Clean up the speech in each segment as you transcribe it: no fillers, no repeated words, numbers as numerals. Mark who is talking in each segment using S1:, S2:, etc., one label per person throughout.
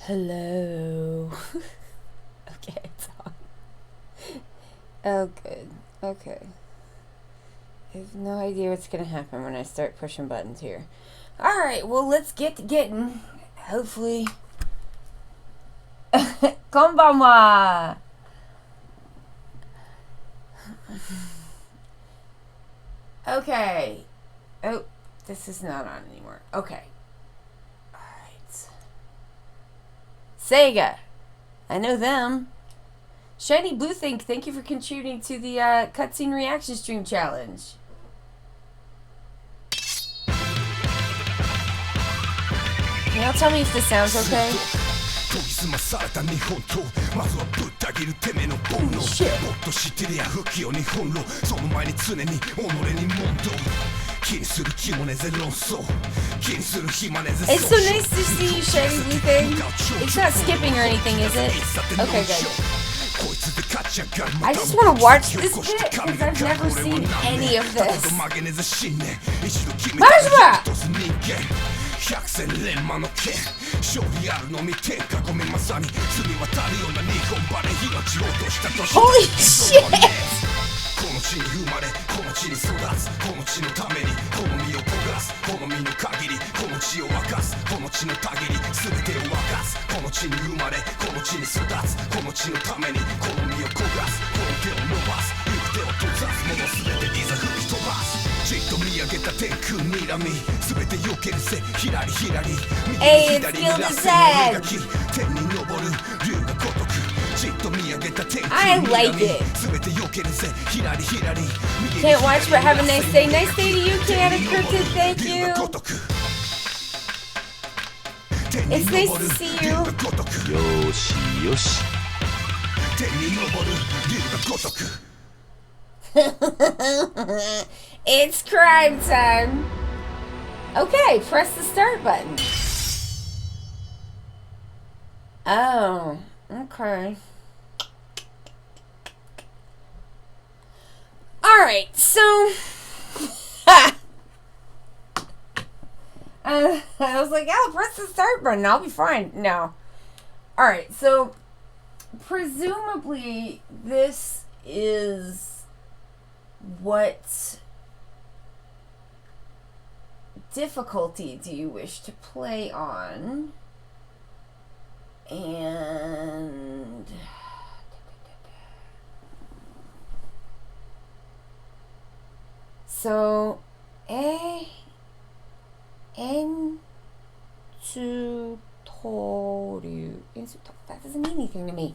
S1: Hello. Okay, it's on. Oh, good. Okay. I have no idea what's gonna happen when I start pushing buttons here. Alright, well, let's get to getting. Hopefully. Konbanwa! Okay. Oh, this is not on anymore. Okay. Alright. Sega. I know them. Shiny Blue Think, thank you for contributing to the cutscene reaction stream challenge. Can y'all tell me if this sounds okay? It's so nice to see you, Shiny Blue Thing. It's not skipping or anything, is it? Okay, good. I just want to watch this bit because I've never seen any of this. Majima! Holy shit! Hey, it's Gilded Head. I like it. Can't watch, but have a nice day. Nice day to you, Chaotic Cryptid. Thank you. It's nice to see you.
S2: Yoshi, yoshi.
S1: It's crime time. Okay, press the start button. Oh, okay. Alright, so I was like, oh, press the start button, I'll be fine. No. Alright, so presumably this is what difficulty do you wish to play on? And so that doesn't mean anything to me.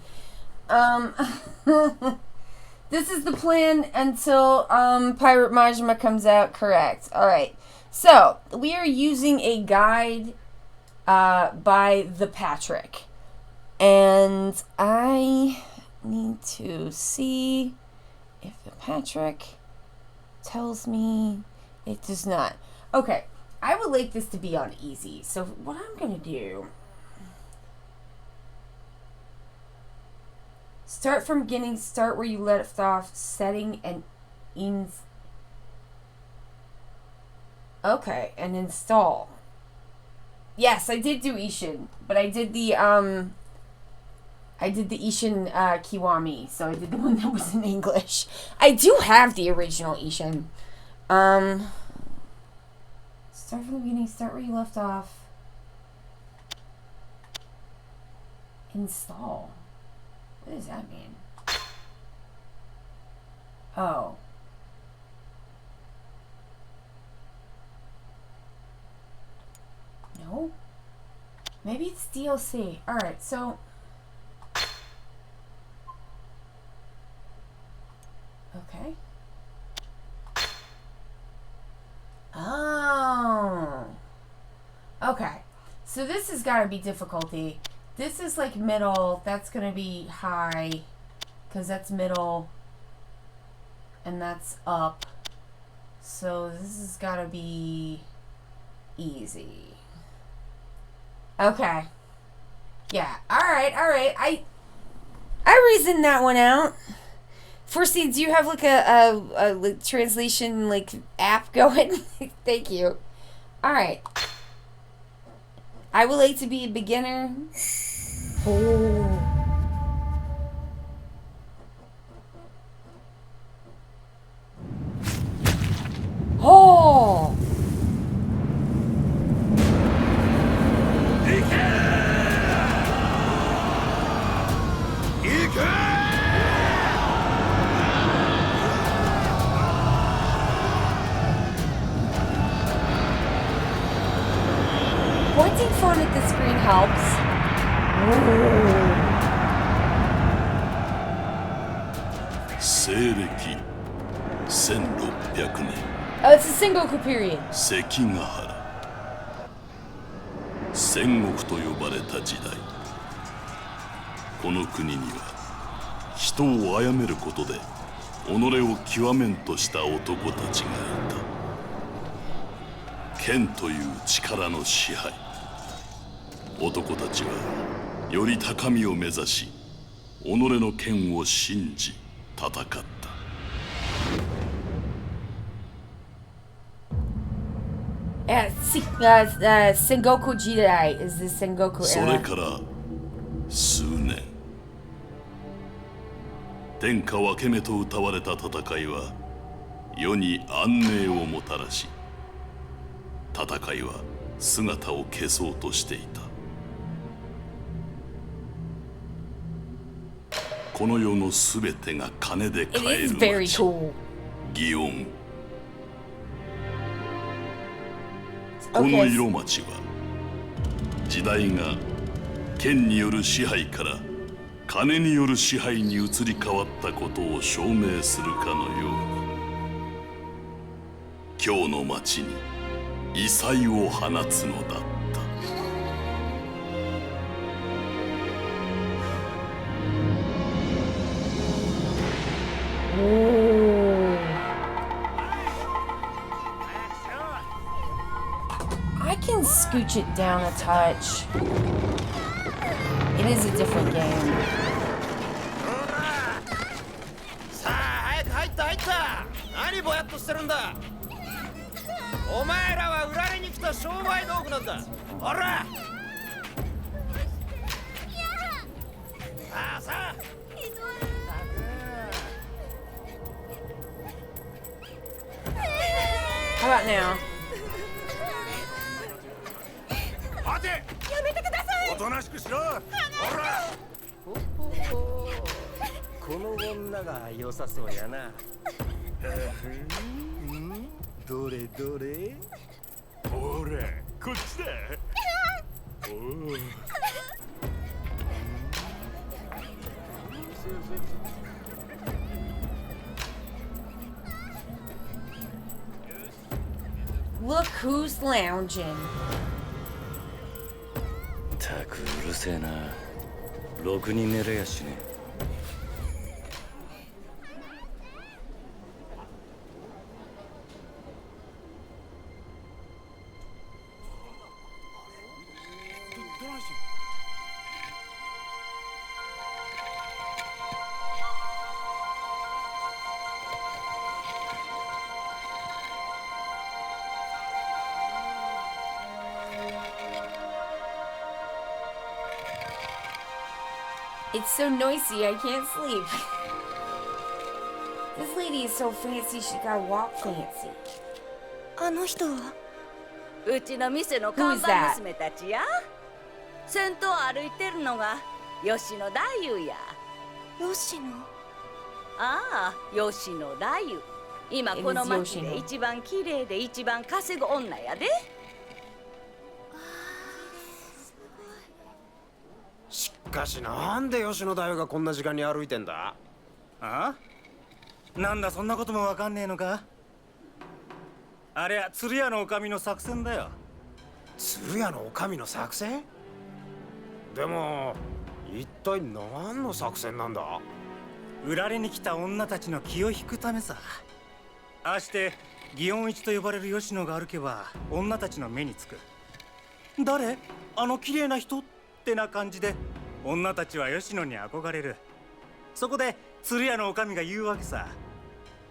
S1: This is the plan until Pirate Majima comes out. Correct. Alright. So we are using a guide by ThePatrick. And I need to see if ThePatrick tells me it does not. Okay, I would like this to be on easy. So what I'm going to do... Start from beginning, start where you left off, setting and Okay, and install. Yes, I did do Ishin, but I did the Ishin Kiwami, so I did the one that was in English. I do have the original Ishin. Start from the beginning, start where you left off. Install. What does that mean? Oh. No? Maybe it's DLC. Alright, so... Okay. Oh. Okay. So this has got to be difficulty. This is like middle. That's going to be high. Because that's middle. And that's up. So this has got to be easy. Okay. Yeah. Alright, alright. I reasoned that one out. Forsty, do you have like a translation like app going? Thank you. Alright. I would like to be a beginner. Oh. Oh. Pointing fun at the screen helps. Oh, it's a Sengoku period.
S3: 関ヶ原戦国と呼ばれた時代、この国には人を殺めることで己を極めんとした男たちがいた。剣という力の支配、男たちはより高みを目指し己の剣を信じ戦った。
S1: Sengoku Jidai is the Sengoku era.
S3: それから数年、天下分け目と謳われた戦いは世に安寧をもたらし、戦いは姿を消そうとしていた。この世のすべてが金で買える町、祇園。この色町は時代が剣による支配から金による支配に移り変わったことを証明するかのように、今日の町に異彩を放つのだった。
S1: I can scooch it down a touch. It is a different game.
S4: さあ早く入った入った。何ぼやっとしてるんだ。お前らは売られに来た商売道具なんだ。ほら。さあさあ。
S1: How about now?
S4: 待て。やめてください。おとなしくしろ。ほら。この女が良さそうやな。どれどれ。ほら、こっちだ。おお。
S1: Look who's lounging.
S5: たくうるせえな。ろくに寝れやしねえ。
S1: It's so noisy, I can't sleep. This lady is so fancy, she gotta walk fancy.
S6: あの人はうちの店の看板娘たちや。先頭歩いてるのが吉野太夫や。
S7: 吉野。
S6: ああ、吉野太夫。今この町で一番綺麗で一番稼ぐ女やで。
S4: しかしなんで吉野太夫がこんな時間に歩いてんだ。
S8: あ？なんだそんなこともわかんねえのか。あれは鶴屋の女将の作戦だよ。
S4: 鶴屋の女将の作戦？でも一体何の作戦なんだ。
S8: 売られに来た女たちの気を引くためさ。ああして祇園一と呼ばれる吉野が歩けば女たちの目につく。誰？あの綺麗な人ってな感じで女たちは吉野に憧れる。そこで鶴屋の女将が言うわけさ。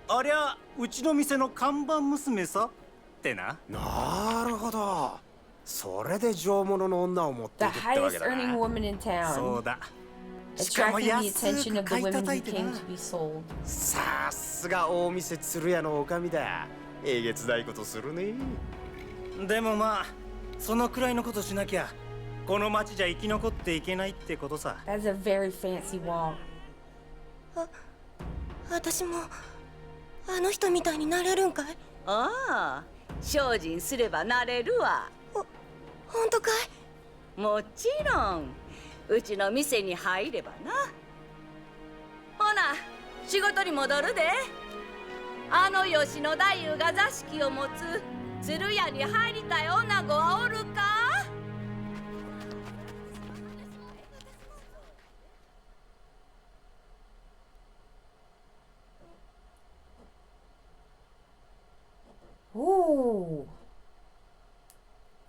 S8: ありゃうちの店の看板娘さってな。
S4: なるほど。それで上物の女を持ってい
S1: The
S4: くってわ
S1: highest
S4: けだ
S1: earning
S4: な。
S1: woman in
S8: そ
S1: town.
S8: うだ。しかも
S1: Attracting the
S8: 安
S1: attention
S8: く
S1: of the
S8: 買い
S1: women
S8: 叩
S1: who
S8: いて
S1: came
S8: な。
S1: to be sold.
S4: さすが大店鶴屋の女将だ。えげつないことするね。
S8: でもまあ、そのくらいのことしなきゃこの町じゃ生き残っていけないってことさ。
S1: That's a very fancy wall.
S7: 私もあの人みたいになれるんかい？
S6: ああ、精進すればなれるわ。
S7: 本当かい？
S6: もちろん、うちの店に入ればな。ほな、仕事に戻るで。あの吉野太夫が座敷を持つ鶴屋に入りたい女子はおるか？
S1: Ooh.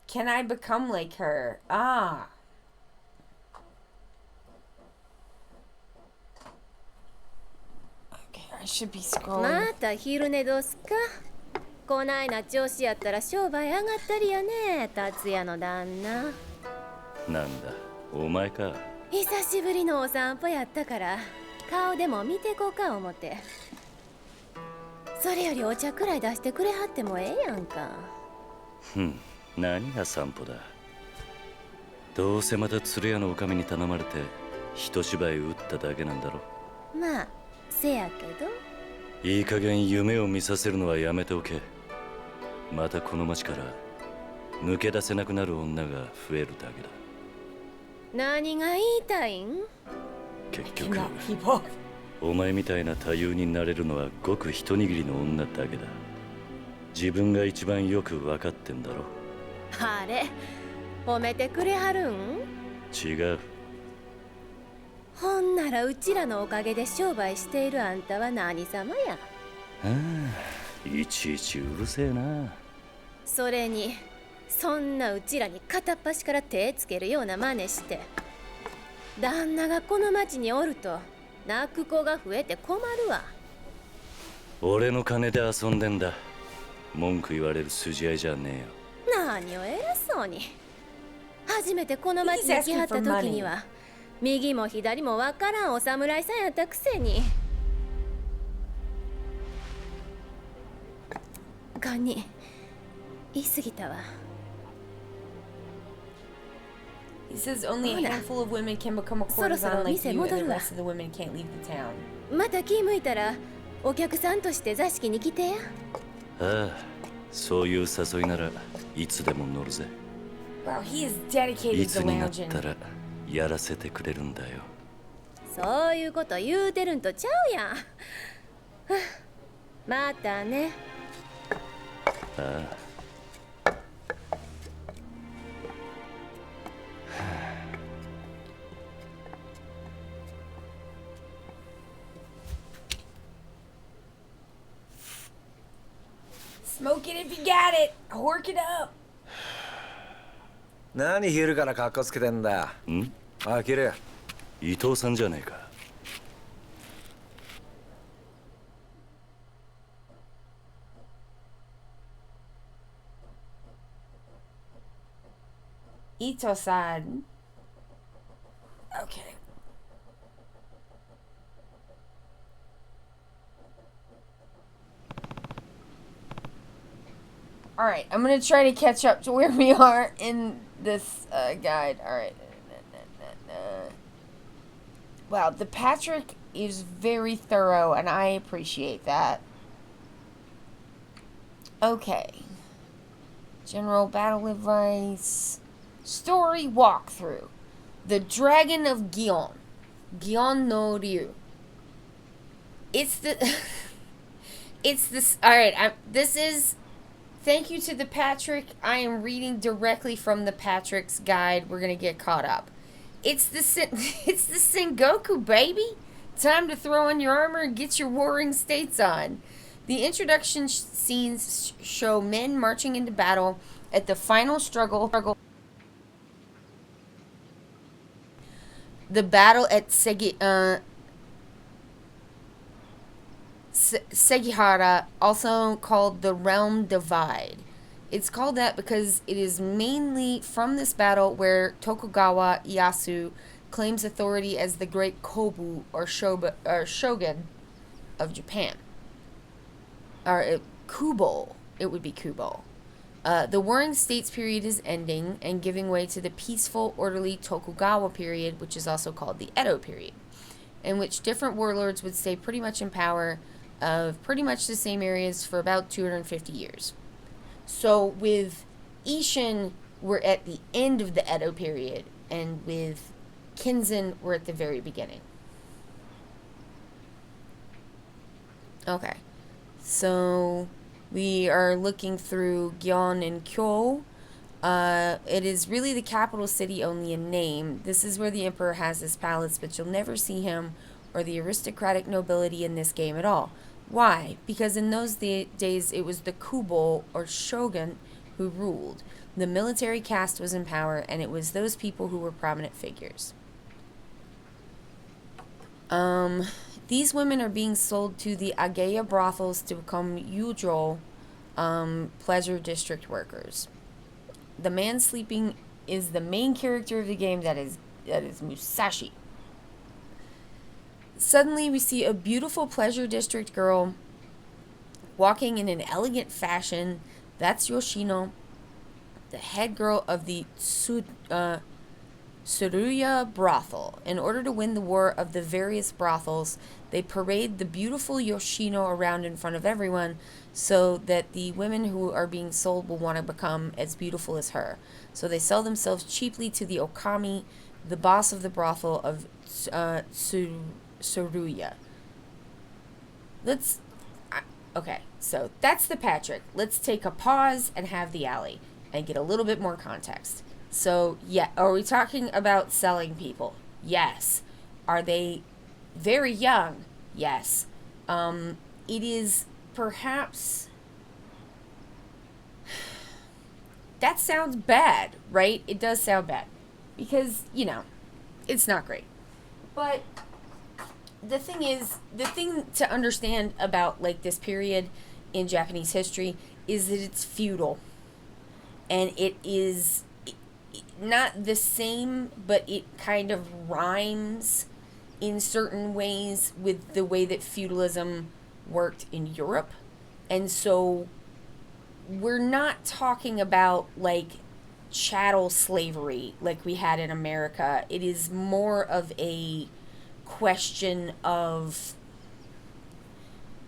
S1: Can I become like her? Ah. Okay, I should be
S7: ま
S1: scrolling.
S7: た昼寝どすか？こないな調子やったら商売上がったりやね、達也の旦那。
S5: なんだお前か。
S7: 久しぶりのお散歩やったから顔でも見てこか思て。それよりお茶くらい出してくれはってもええやんか。
S5: 何が散歩だ。どうせまた鶴屋の女将に頼まれて一芝居打っただけなんだろ。
S7: まあせやけど。
S5: いい加減夢を見させるのはやめておけ。またこの町から抜け出せなくなる女が増えるだけだ。
S7: 何が言いたいん？
S5: 結局
S1: Cannot keep up.
S5: お前みたいな多様になれるのはごく一握りの女だけだ。自分が一番よく分かってんだろ。
S7: あれ褒めてくれはるん？
S5: 違う。
S7: ほんならうちらのおかげで商売しているあんたは何様や。
S5: いちいちうるせえな。
S7: それにそんなうちらに片っ端から手つけるような真似して旦那がこの町におると泣く子が増えて困るわ。
S5: 俺の金で遊んでんだ。文句言われる筋合いじゃねえよ。
S7: 何を偉そうに。初めてこの町に来はった時には右も左もわからんお侍さんやったくせに。堪忍言い過ぎたわ。
S1: He says only a handful of women can become a courtesan like you, and the rest of the women can't leave the town.
S7: また気向いたらお客さんとして座敷に来てや。
S5: ああ、そういう誘いならいつでも乗るぜ。
S1: Wow, he is
S5: い
S1: dedicated
S5: つ
S1: to
S5: になっ
S1: lounging.
S5: たらやらせてくれるんだよ。
S7: そういうこと言うてるんとちゃうやん。はあまたね。
S5: ああ。
S1: Smoke it if you got it. Hork it up.
S9: 何昼からカッコつけてんだ。あきる。
S5: 伊藤さんじゃねえか。
S1: Ito-san. Okay. Alright, I'm gonna try to catch up to where we are in this guide. Alright. Wow, ThePatrick is very thorough, and I appreciate that. Okay. General battle advice. Story walkthrough. The Dragon of Gion. Gion no Ryu. It's the... it's this... Alright, this is... Thank you to ThePatrick. I am reading directly from ThePatrick's guide. We're gonna get caught up. It's the Sengoku, baby! Time to throw on your armor and get your warring states on. The introduction scenes show men marching into battle at the final struggle. The battle at Sekihara, also called the Realm Divide, It's called that because it is mainly from this battle where Tokugawa Ieyasu claims authority as the great Kobu or shogun of Japan. Or Kubo. It would be Kubo. The Warring States period is ending and giving way to the peaceful, orderly Tokugawa period, which is also called the Edo period, in which different warlords would stay pretty much in power of pretty much the same areas for about 250 years. So with Ishin, we're at the end of the Edo period, and with Kenzan, we're at the very beginning. Okay, so we are looking through Gyeon and Kyo. It is really the capital city only in name. This is where the emperor has his palace, but you'll never see him or the aristocratic nobility in this game at all. Why? Because in those days, it was the Kubo, or shogun, who ruled. The military caste was in power, and it was those people who were prominent figures. These women are being sold to the Ageya brothels to become Yujo, pleasure district workers. The man sleeping is the main character of the game. That is Musashi. Suddenly, we see a beautiful pleasure district girl walking in an elegant fashion. That's Yoshino, the head girl of the Tsuruya brothel. In order to win the war of the various brothels, they parade the beautiful Yoshino around in front of everyone so that the women who are being sold will want to become as beautiful as her. So they sell themselves cheaply to the Okami, the boss of the brothel of Tsuruya. Okay, so that's ThePatrick. Let's take a pause and have the alley and get a little bit more context. So, yeah, are we talking about selling people? Yes. Are they very young? Yes. It is perhaps... That sounds bad, right? It does sound bad. Because, it's not great. But the thing to understand about, this period in Japanese history is that it's feudal. And it is not the same, but it kind of rhymes in certain ways with the way that feudalism worked in Europe. And so we're not talking about chattel slavery like we had in America. It is more of a question of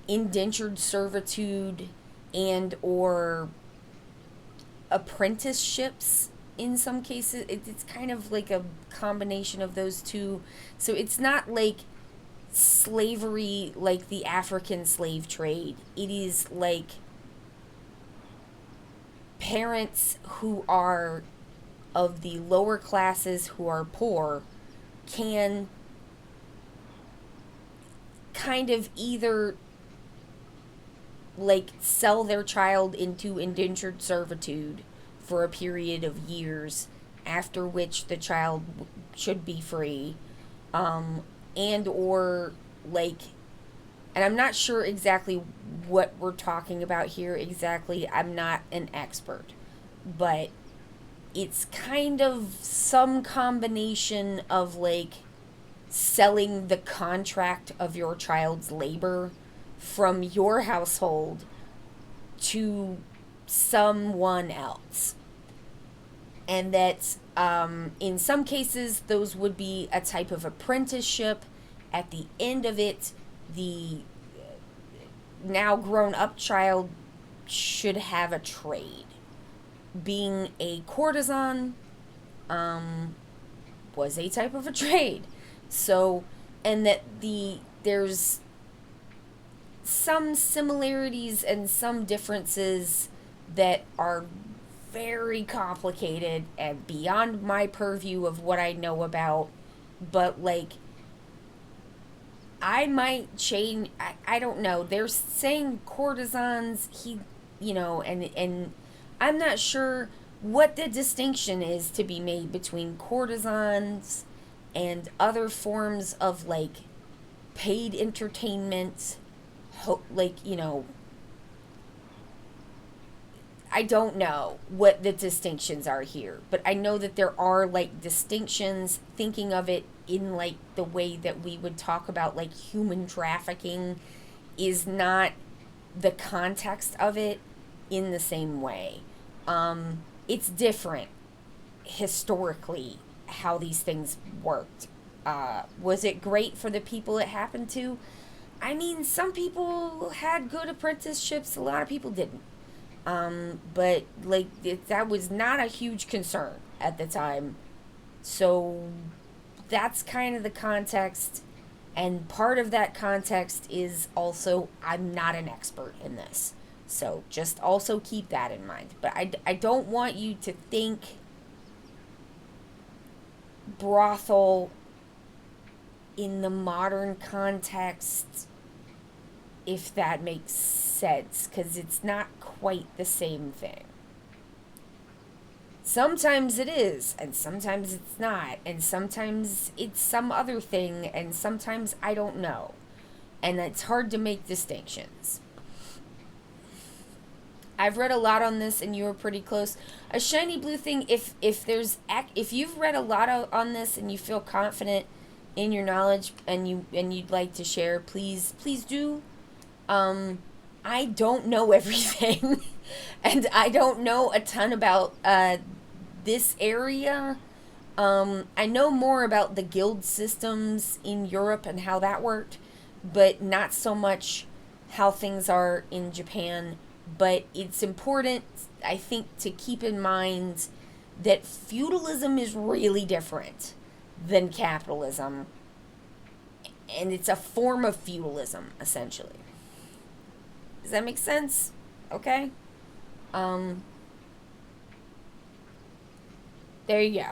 S1: indentured servitude and or apprenticeships. In some cases, it's kind of like a combination of those two. So it's not like slavery like the African slave trade. It is like parents who are of the lower classes who are poor can kind of either sell their child into indentured servitude for a period of years, after which the child should be free, and or and I'm not sure exactly what we're talking about here exactly. I'm not an expert, but it's kind of some combination of selling the contract of your child's labor from your household to someone else. And that in some cases those would be a type of apprenticeship. At the end of it, the now grown up child should have a trade. Being a courtesan was a type of a trade. So, and that there's some similarities and some differences that are very complicated and beyond my purview of what I know about, but I might change. I don't know. They're saying courtesans. And I'm not sure what the distinction is to be made between courtesans and other forms of paid I don't know what the distinctions are here, but I know that there are like distinctions, thinking of it in like the way that we would talk about like human trafficking is not the context of it in the same way. It's different historically how these things worked. Was it great for the people it happened to? I mean, some people had good apprenticeships, a lot of people didn't. But like that was not a huge concern at the time. So that's kind of the context, and part of that context is also I'm not an expert in this. So just also keep that in mind. But I don't want you to think brothel in the modern context, if that makes sense, because it's not quite the same thing. Sometimes it is, and sometimes it's not, and sometimes it's some other thing, and sometimes I don't know. And it's hard to make distinctions. I've read a lot on this, and you were pretty close. A shiny blue thing, if you've read a lot on this and you feel confident in your knowledge and you'd like to share, please do. I don't know everything, and I don't know a ton about this area. I know more about the guild systems in Europe and how that worked, but not so much how things are in Japan. But it's important, I think, to keep in mind that feudalism is really different than capitalism, and it's a form of feudalism, essentially. Does that make sense? Okay. There you go.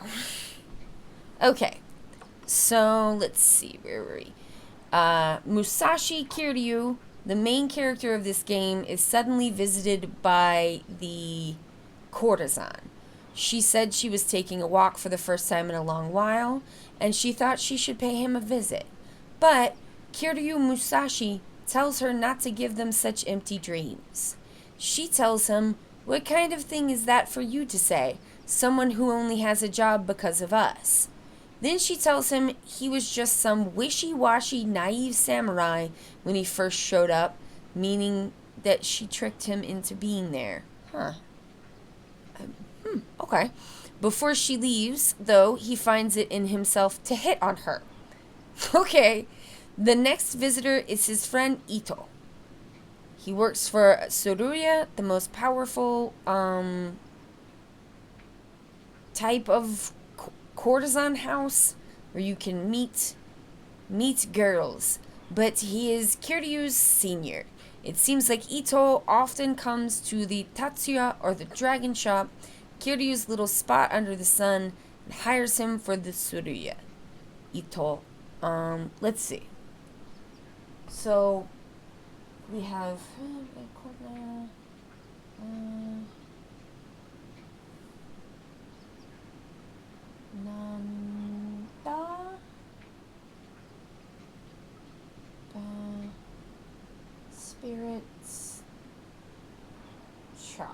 S1: Okay. So, let's see. Where were we? Musashi Kiryu, the main character of this game, is suddenly visited by the courtesan. She said she was taking a walk for the first time in a long while, and she thought she should pay him a visit. But Kiryu Musashi tells her not to give them such empty dreams. She tells him, "What kind of thing is that for you to say? Someone who only has a job because of us." Then she tells him he was just some wishy-washy, naive samurai when he first showed up, meaning that she tricked him into being there. Okay. Before she leaves, though, he finds it in himself to hit on her. Okay. The next visitor is his friend Ito. He works for Tsuruya, the most powerful type of courtesan house where you can meet girls. But he is Kiryu's senior. It seems like Ito often comes to the Tatsuya or the dragon shop, Kiryu's little spot under the sun, and hires him for the Tsuruya. Ito. Let's see. So, we have... Nanda... Spirits... Charm.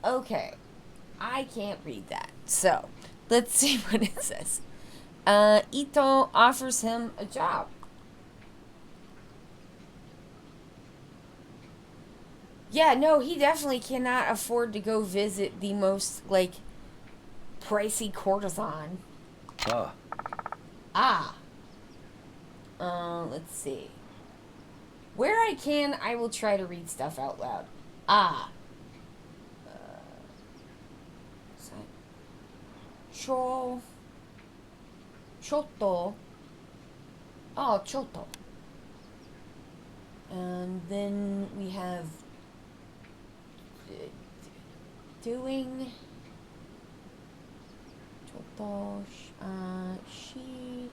S1: Okay. I can't read that. So, let's see what it says. Ito offers him a job. Yeah, no, he definitely cannot afford to go visit the most, like, pricey courtesan. Let's see. Where I can, I will try to read stuff out loud. Chotto. Oh, Chotto. And then we have doing Chotto shi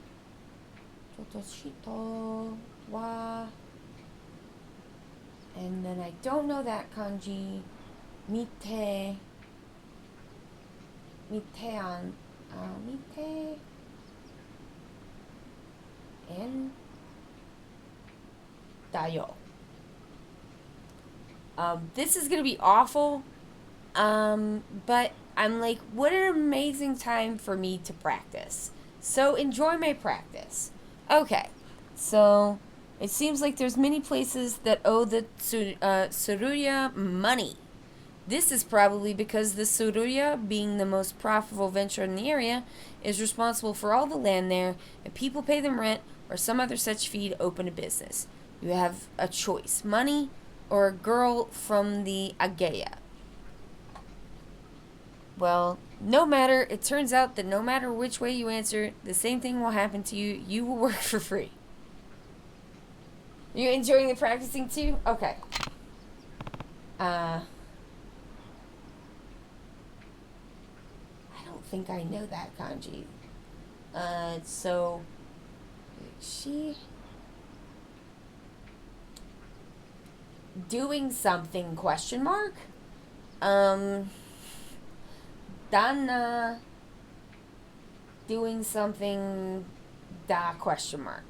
S1: Chotto shito wa, and then I don't know that kanji. Mitean mite and dayo. This is gonna be awful, But I'm like, what an amazing time for me to practice. So enjoy my practice. Okay, so it seems like there's many places that owe the Tsuruya money. This is probably because the Tsuruya, being the most profitable venture in the area, is responsible for all the land there, and people pay them rent or some other such fee to open a business. You have a choice, money or a girl from the Ageya. Well, it turns out that no matter which way you answer, the same thing will happen to you. You will work for free. You enjoying the practicing too? Okay. I don't think I know that kanji. So she doing something question mark? Dana doing something question mark.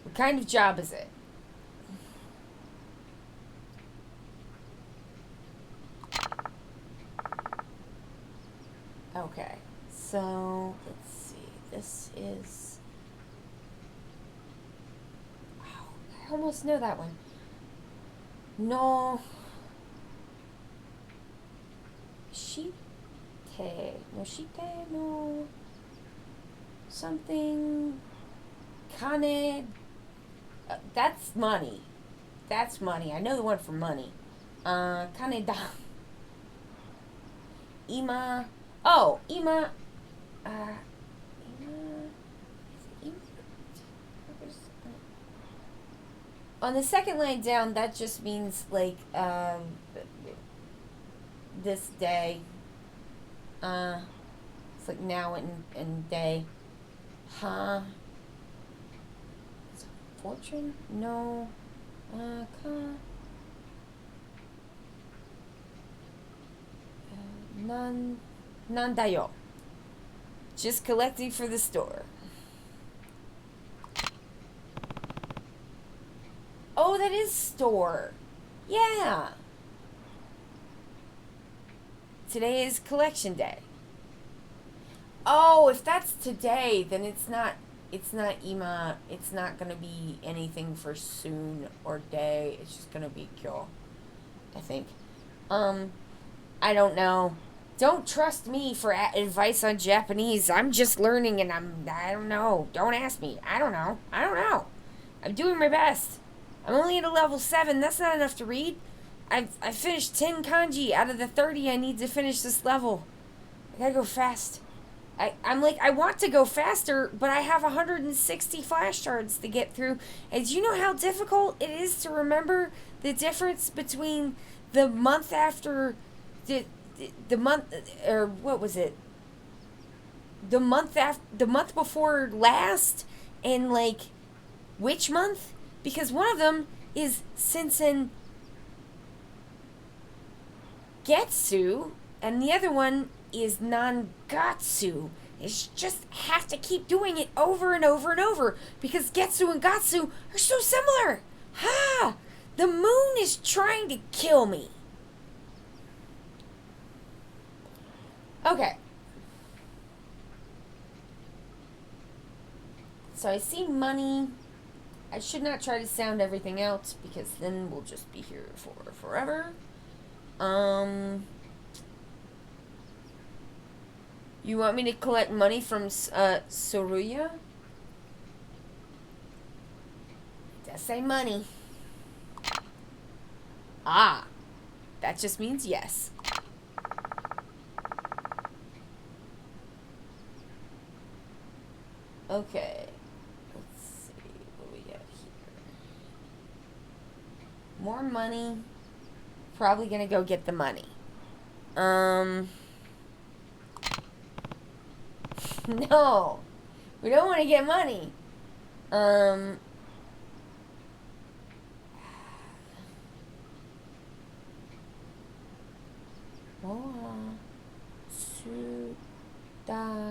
S1: What kind of job is it? Okay, so let's see. This is. Oh, I almost know that one. No. Shite. No, shite. No. Something. Kane. That's money. That's money. I know the one for money. Kaneda. Ima. Oh, Ima. On the second line down, that just means like this day. It's like now and day. Huh? Fortune? No. Nandayo. Just collecting for the store. Oh, that is store. Yeah. Today is collection day. Oh, if that's today, then it's not Ima. It's not going to be anything for soon or day. It's just going to be kyo, I think. I don't know. Don't trust me for advice on Japanese. I'm just learning and I don't know. Don't ask me. I don't know. I'm doing my best. I'm only at a level 7. That's not enough to read. I finished 10 kanji out of the 30 I need to finish this level. I gotta go fast. I'm like, I want to go faster, but I have 160 flash shards to get through. And do you know how difficult it is to remember the difference between the month after the month, or what was it? The month before last, and like which month? Because one of them is Sensen Getsu, and the other one is Nangatsu. It's just have to keep doing it over and over and over because Getsu and Gatsu are so similar. Ha! The moon is trying to kill me. Okay. So I see money. I should not try to sound everything out because then we'll just be here for forever. You want me to collect money from Tsuruya? It does say money. Ah, that just means yes. Okay, let's see what we got here. More money. Probably gonna go get the money. No, we don't want to get money. Sudaka?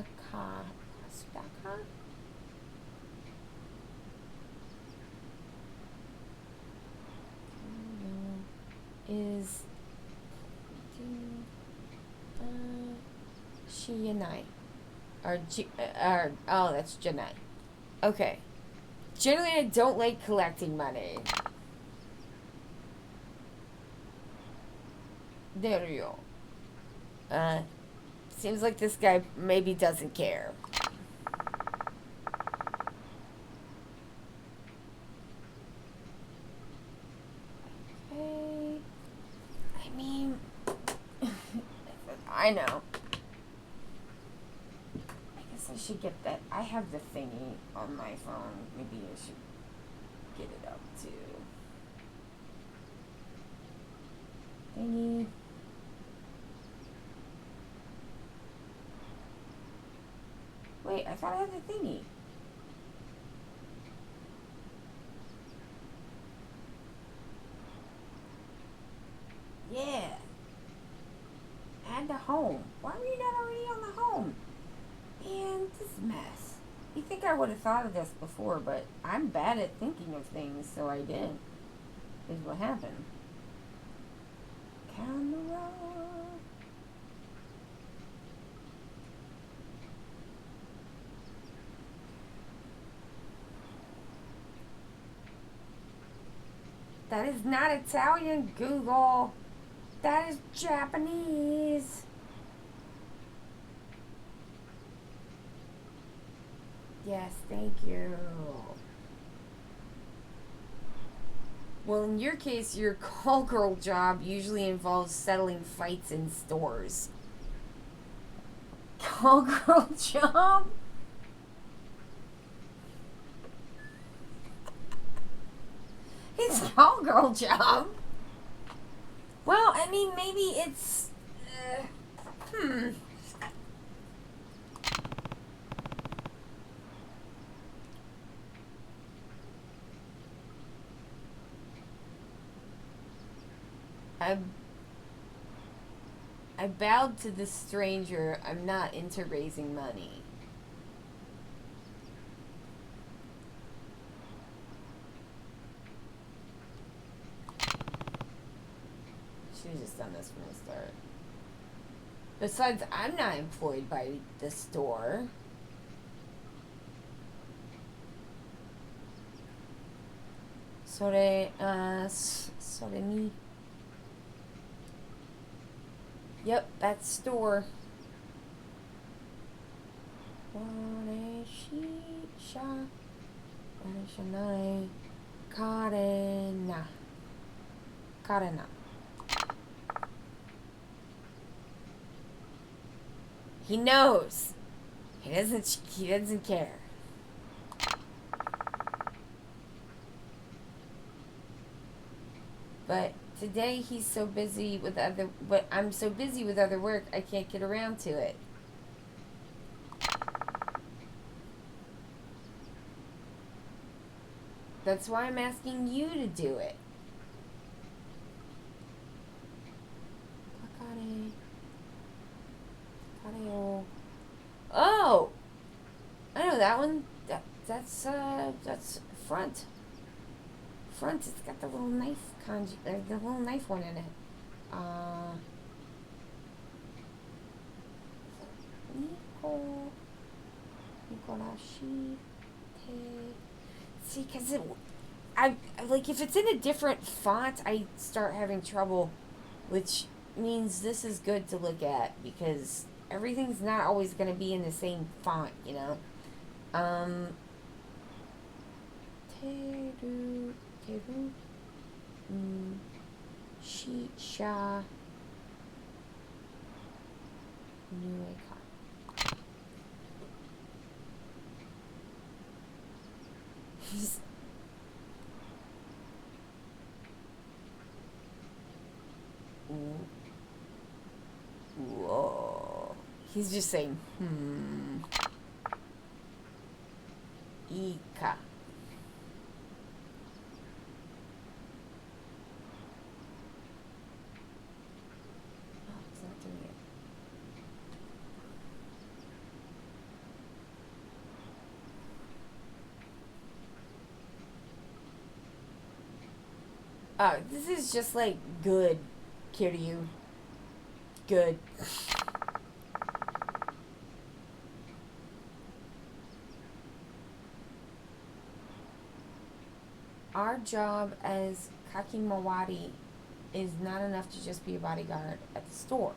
S1: Is Shiyanai. Oh, that's Janai. Okay. Generally, I don't like collecting money. There you go. Seems like this guy maybe doesn't care. Okay. I mean, I know. I should get that. I have the thingy on my phone. Maybe I should get it up too. Thingy. Wait, I thought I had the thingy. Yeah. Add to home. Why were you not already on the home? Man, this is a mess. You think I would have thought of this before, but I'm bad at thinking of things, so I did. Is what happened. Camera. That is not Italian, Google. That is Japanese. Yes, thank you. Well, in your case, your call girl job usually involves settling fights in stores. Call girl job? It's call girl job. Well, I mean, maybe it's... I bowed to the stranger. I'm not into raising money. Should've just done this from the start. Besides, I'm not employed by the store. Sore ni. Yep, that's store. Karena. He knows. He doesn't care. But today he's so busy with I'm so busy with other work, I can't get around to it. That's why I'm asking you to do it. Oh! I know that one. That's front. Front, it's got the little knife the little knife one in it. See, because I like, if it's in a different font, I start having trouble, which means this is good to look at, because everything's not always going to be in the same font, you know? Teru. Shisha. Nueka. Whoa. He's just saying, Ika. This is just like good, Kiryu. Good. Our job as Kakimawari is not enough to just be a bodyguard at the store.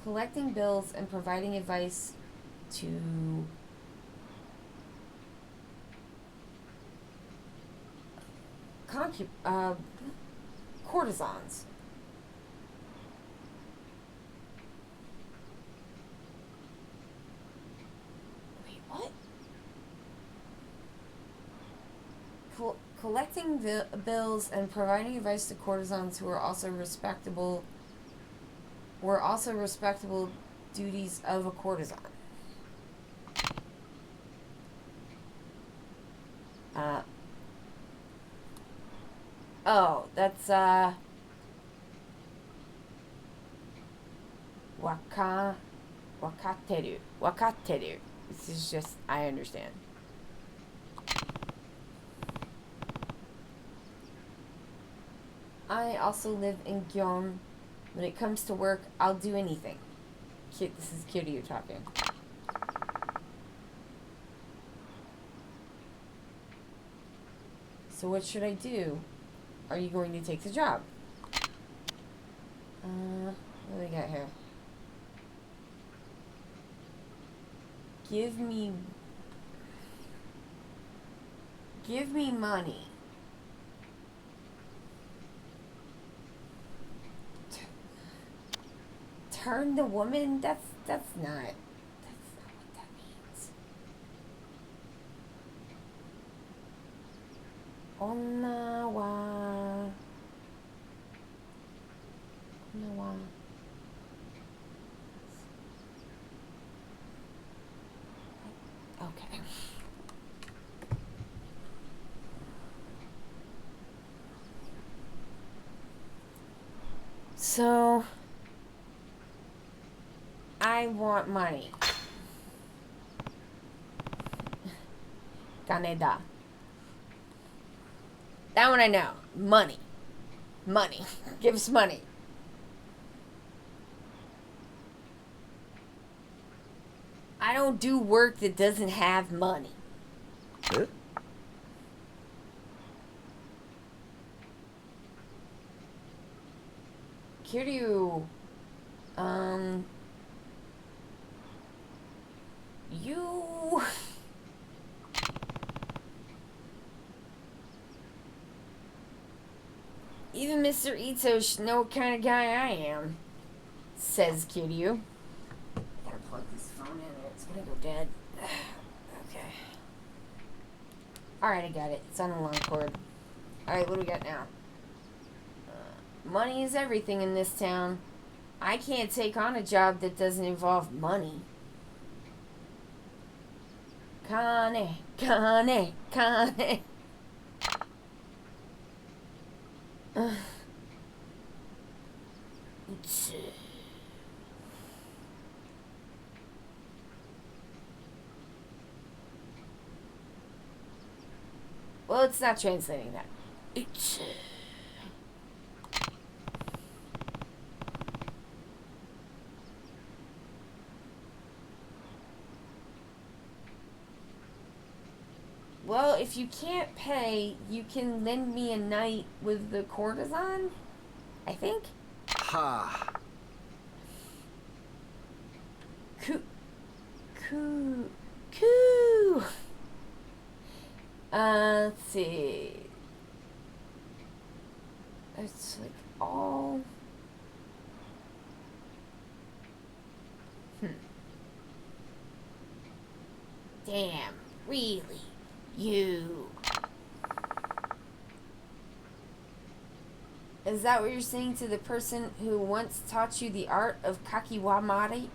S1: Collecting bills and providing advice to courtesans. Wait, what? Collecting bills and providing advice to courtesans who are also respectable duties of a courtesan. Oh, that's wakateru. This is just, I understand. I also live in Gyeong. When it comes to work, I'll do anything. This is Kiryu talking. So what should I do? Are you going to take the job? What do we got here? Give me money. Turn the woman? That's not what that means. Onna wa. Okay. So I want money. Kaneda. That one I know. Money. Money. Give us money. I don't do work that doesn't have money.
S9: Huh?
S1: Kiryu, you... Even Mr. Ito should know what kind of guy I am, says Kiryu. I gotta plug this phone in or it's gonna go dead. Okay. Alright, I got it. It's on the long cord. Alright, what do we got now? Money is everything in this town. I can't take on a job that doesn't involve money. Kane. Well, it's not translating that. Well, if you can't pay, you can lend me a night with the courtesan, I think.
S9: Ha.
S1: Coo. Let's see. It's like all... Damn, really? You... Is that what you're saying to the person who once taught you the art of kakemawaru?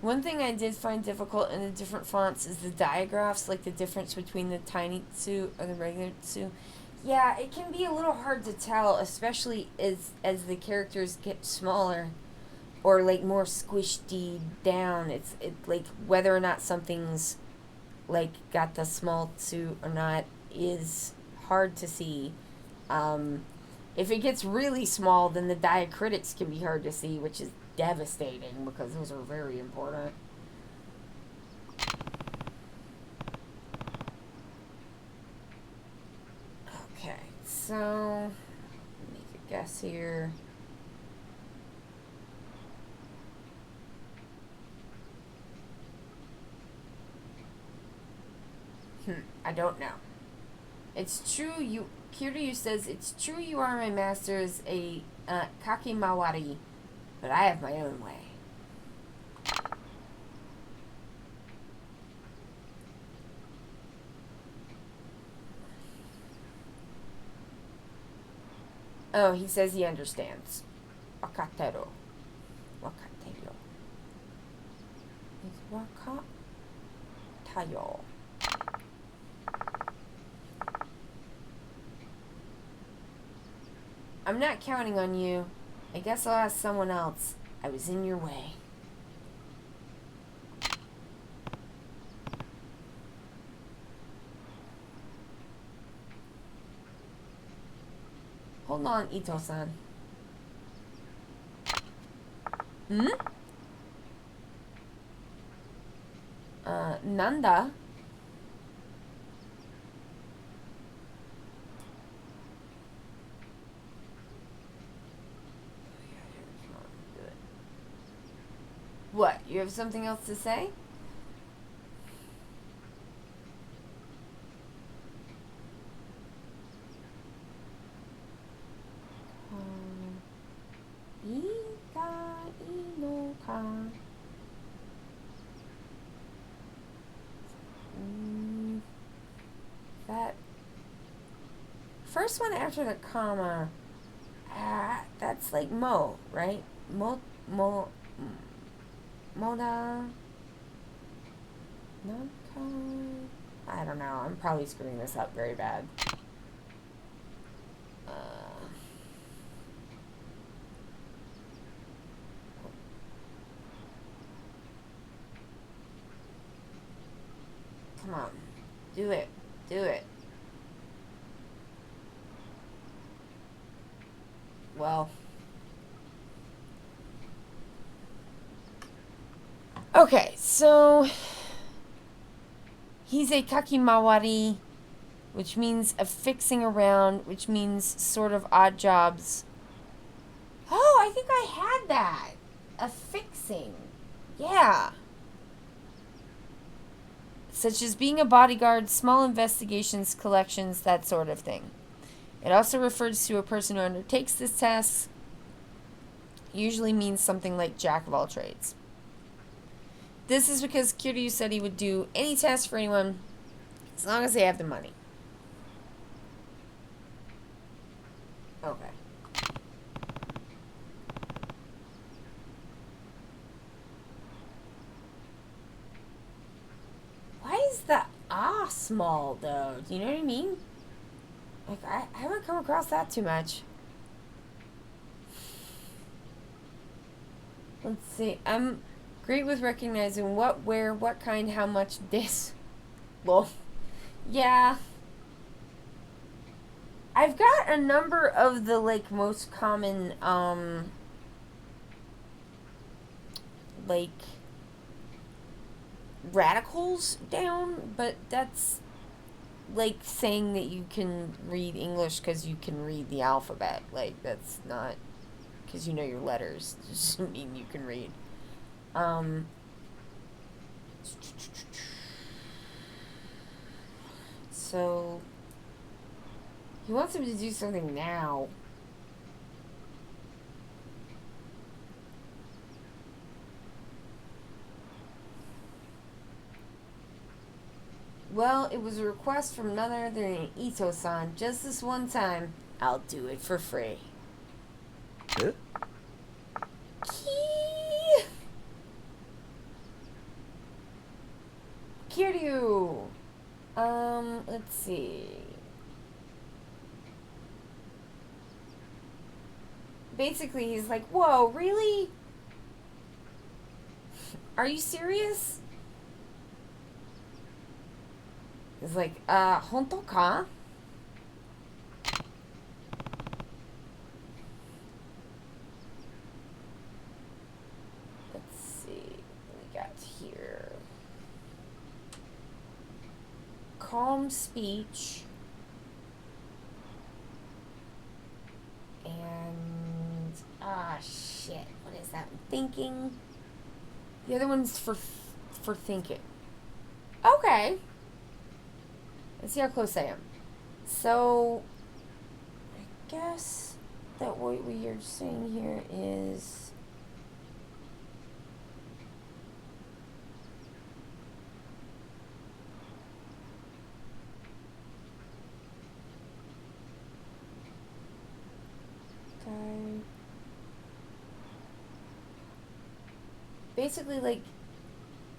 S1: One thing I did find difficult in the different fonts is the diagraphs, like the difference between the tiny tsu and the regular tsu. Yeah, it can be a little hard to tell, especially as the characters get smaller. or like more squished down. It's like whether or not something's like got the small suit or not is hard to see. If it gets really small, then the diacritics can be hard to see, which is devastating because those are very important. Okay, so make a guess here. I don't know. It's true Kiryu says, it's true you are my master as a kakimawari, but I have my own way. Oh, he says he understands. Wakatero. Wakatero. It's wakatayo. I'm not counting on you. I guess I'll ask someone else. I was in your way. Hold on, Ito-san. Nanda? What? You have something else to say? That first one after the comma, that's like mo, right? Moda. I don't know. I'm probably screwing this up very bad. Come on. Do it. Do it. Well. Okay, so he's a kakimawari, which means a fixing around, which means sort of odd jobs. Oh, I think I had that. A fixing. Yeah. Such as being a bodyguard, small investigations, collections, that sort of thing. It also refers to a person who undertakes this task. Usually means something like jack of all trades. This is because Kiryu said he would do any task for anyone as long as they have the money. Okay. Why is the small though? Do you know what I mean? Like, I haven't come across that too much. Let's see. I'm great with recognizing what, where, what kind, how much, this. Lol. Yeah. I've got a number of the, like, most common, like, radicals down, but that's like saying that you can read English because you can read the alphabet. Like, that's not because you know your letters. It doesn't mean you can read. So he wants him to do something now. Well, it was a request from none other than Ito-san. Just this one time, I'll do it for free.
S9: Eh?
S1: Kiryu! Let's see. Basically, he's like, whoa, really? Are you serious? It's like, honto ka? Let's see what we got here. Calm speech. And, shit. What is that? Thinking. The other one's for thinking. Okay. Let's see how close I am. So, I guess that what we are saying here is basically, like,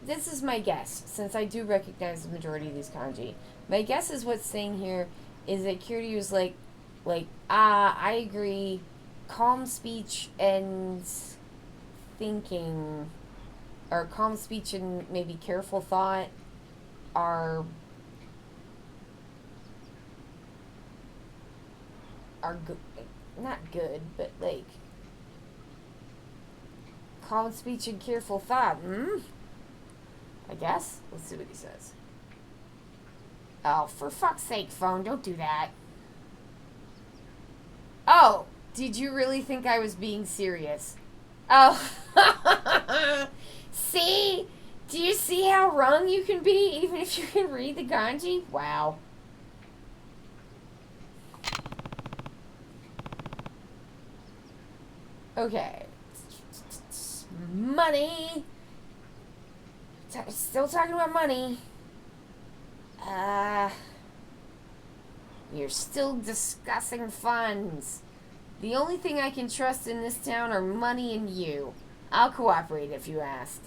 S1: this is my guess, since I do recognize the majority of these kanji. My guess is what's saying here is that Kiryu is like, I agree, calm speech and thinking, or calm speech and maybe careful thought are good, not good, but like, calm speech and careful thought, I guess. Let's see what he says. Oh, for fuck's sake, phone, don't do that. Oh, did you really think I was being serious? Oh. See? Do you see how wrong you can be, even if you can read the kanji? Wow. Okay. Money. Still talking about money. You're still discussing funds. The only thing I can trust in this town are money and you. I'll cooperate if you ask.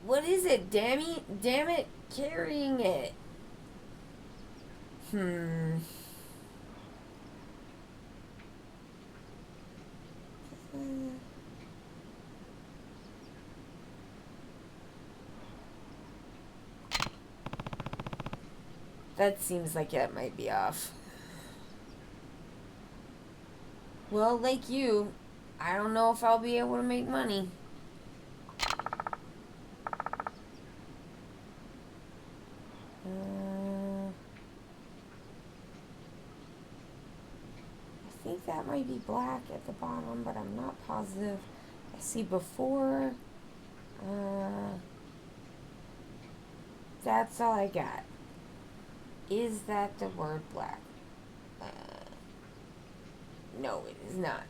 S1: What is it? Damn it, carrying it. That seems like it might be off. Well, like you, I don't know if I'll be able to make money. I think that might be black at the bottom, but I'm not positive. I see before. That's all I got. Is that the word black? No, it is not.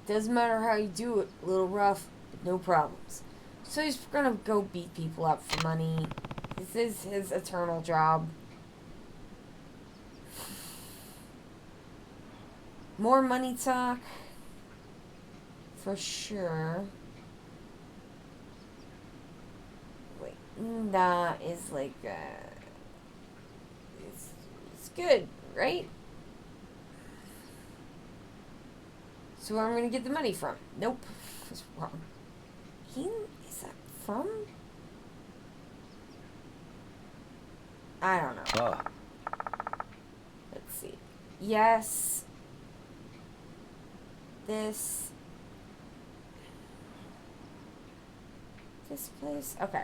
S1: Doesn't matter how you do it. A little rough, but no problems. So he's gonna go beat people up for money. This is his eternal job. More money talk. For sure. Wait, that is like, it's good, right? So where I'm gonna get the money from? Nope. It's wrong. Is that from? I don't know. Let's see. Yes. This place? Okay.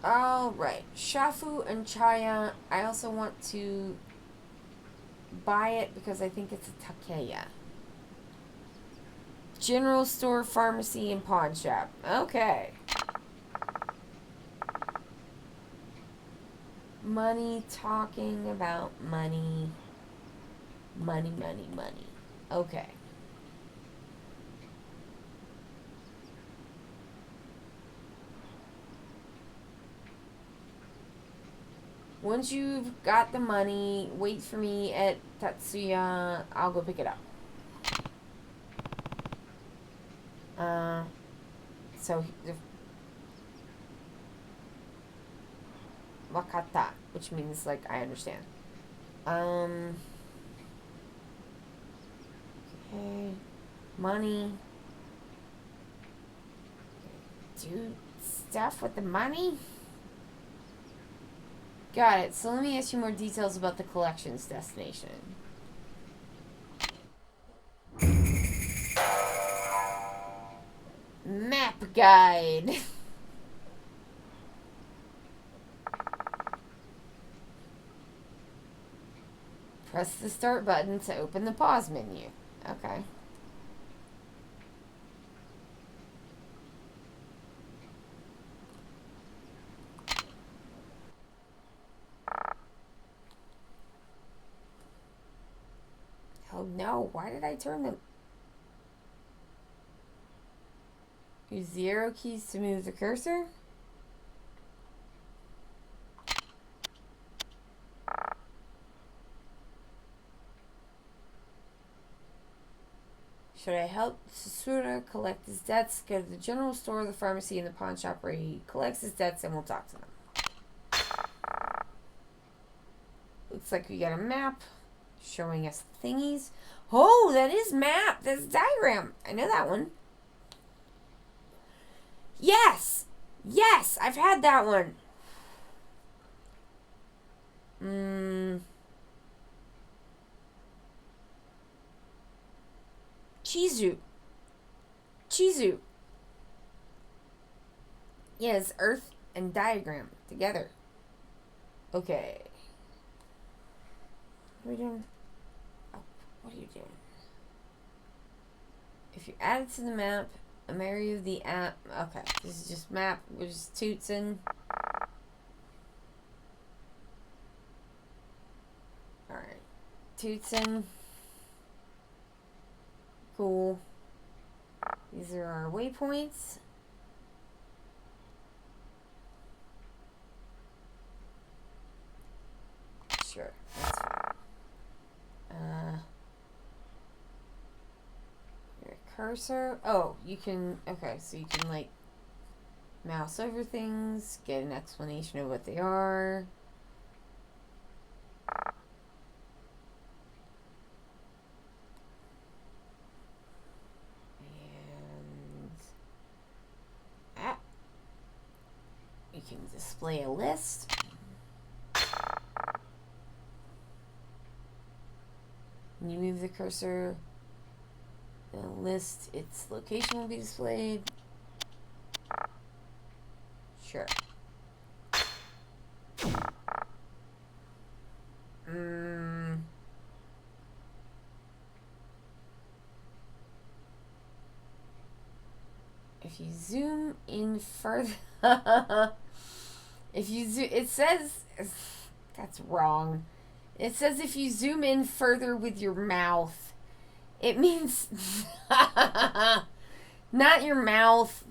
S1: Alright. Shafu and Chaya. I also want to buy it because I think it's a takeya. General store, pharmacy, and pawn shop. Okay. Money, talking about money. Money, money, money. Okay. Once you've got the money, wait for me at Tatsuya. I'll go pick it up. So wakata, which means, like, I understand. Okay. Money. Do stuff with the money? Got it. So let me ask you more details about the collection's destination. Map guide. Press the start button to open the pause menu. Okay. Oh no, why did I turn them? Use the arrow keys to move the cursor. Should I help Susura collect his debts? Go to the general store, the pharmacy, and the pawn shop where he collects his debts, and we'll talk to them. Looks like we got a map showing us thingies. Oh, that is map. That's a diagram. I know that one. Yes! Yes! I've had that one. Chizu. Chizu. Yes, earth and diagram together. Okay. What are we doing? Oh, what are you doing? If you add it to the map, a area of the app. Okay, this is just map. We're just tootsing. Alright. Tootsing. Cool. These are our waypoints. Sure, that's fine. Your cursor. Oh, you can. Okay, so you can like mouse over things, get an explanation of what they are. You can display a list. When you move the cursor, the list, its location will be displayed. Sure. If you zoom in further, if you zoom, it says, that's wrong. It says if you zoom in further with your mouth, it means, not your mouth,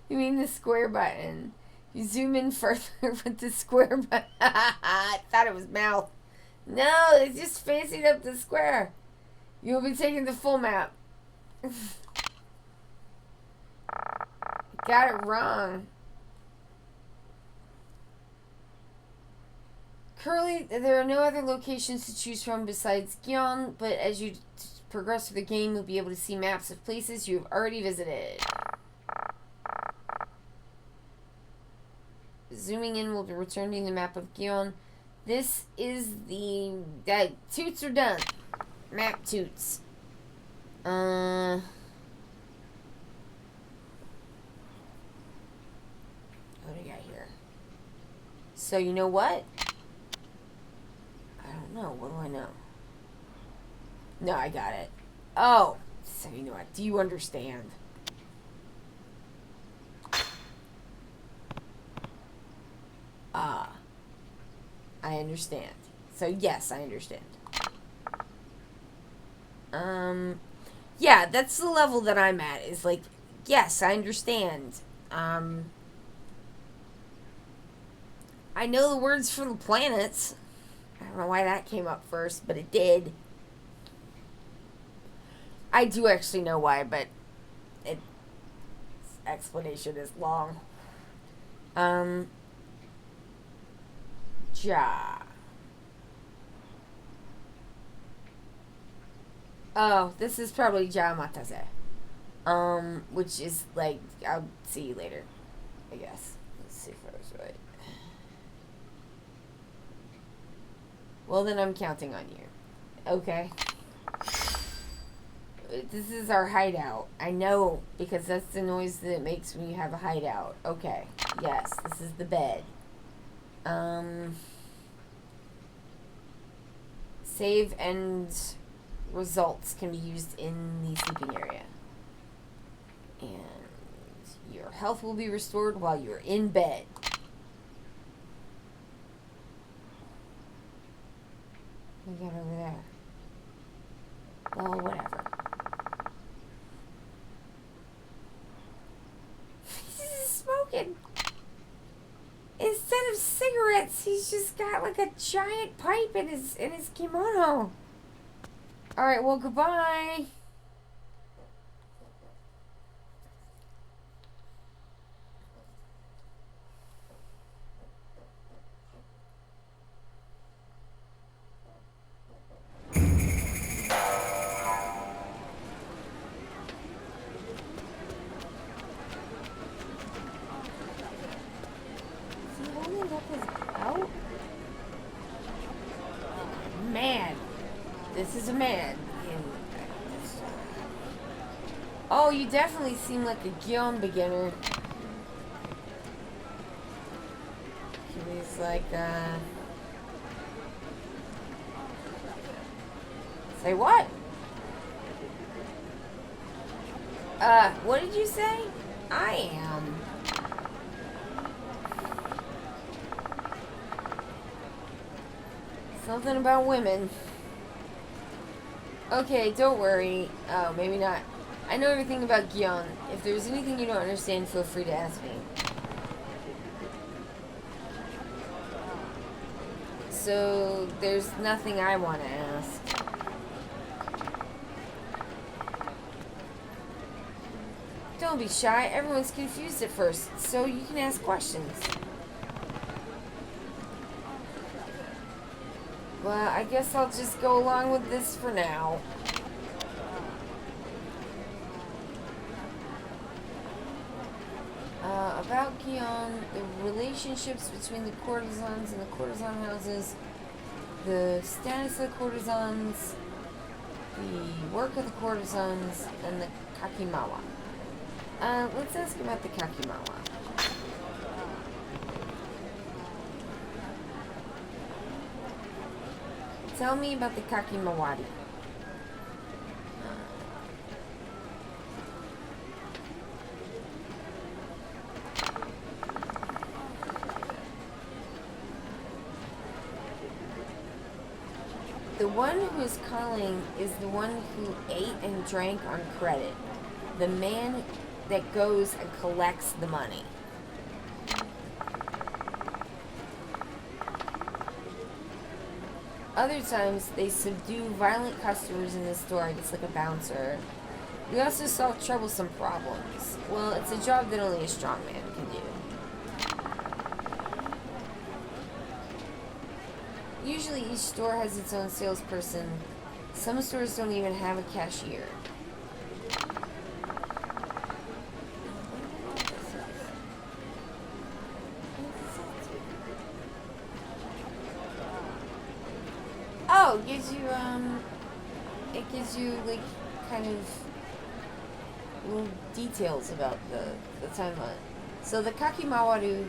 S1: you mean the square button. You zoom in further with the square button. I thought it was mouth. No, they just fancied up the square. You'll be taking the full map. Got it wrong. Currently, there are no other locations to choose from besides Gyeong, but as you progress through the game, you'll be able to see maps of places you have already visited. Zooming in will be returning the map of Gyeong. This is the... toots are done. Map toots. What do we got here? So you know what? I don't know. What do I know? No, I got it. Oh, so you know what? Do you understand? I understand. So yes, I understand. Yeah, that's the level that I'm at. Is like, yes, I understand. I know the words for the planets. I don't know why that came up first, but it did. I do actually know why, but its explanation is long. Ja. Oh, this is probably Ja Matase. Which is like, I'll see you later, I guess. Let's see if I was right. Well, then I'm counting on you. Okay. This is our hideout. I know, because that's the noise that it makes when you have a hideout. Okay. Yes, this is the bed. Save and results can be used in the sleeping area. And your health will be restored while you're in bed. What we got over there? Well, whatever. He's smoking. Instead of cigarettes, he's just got like a giant pipe in his kimono. All right, well, goodbye. This is a man. Oh, you definitely seem like a Gion beginner. He's like, say what? What did you say? I am. Something about women. Okay, don't worry. Oh, maybe not. I know everything about Gion. If there's anything you don't understand, feel free to ask me. So, there's nothing I want to ask. Don't be shy. Everyone's confused at first, so you can ask questions. Well, I guess I'll just go along with this for now. About Gion, the relationships between the courtesans and the courtesan houses, the status of the courtesans, the work of the courtesans, and the kakimawa. Let's ask about the kakimawa. Tell me about the kakimawari. The one who is calling is the one who ate and drank on credit. The man that goes and collects the money. Other times, they subdue violent customers in the store, just like a bouncer. We also solve troublesome problems. Well, it's a job that only a strong man can do. Usually each store has its own salesperson. Some stores don't even have a cashier. Oh, it gives you like kind of little details about the timeline. So the Kakimawaru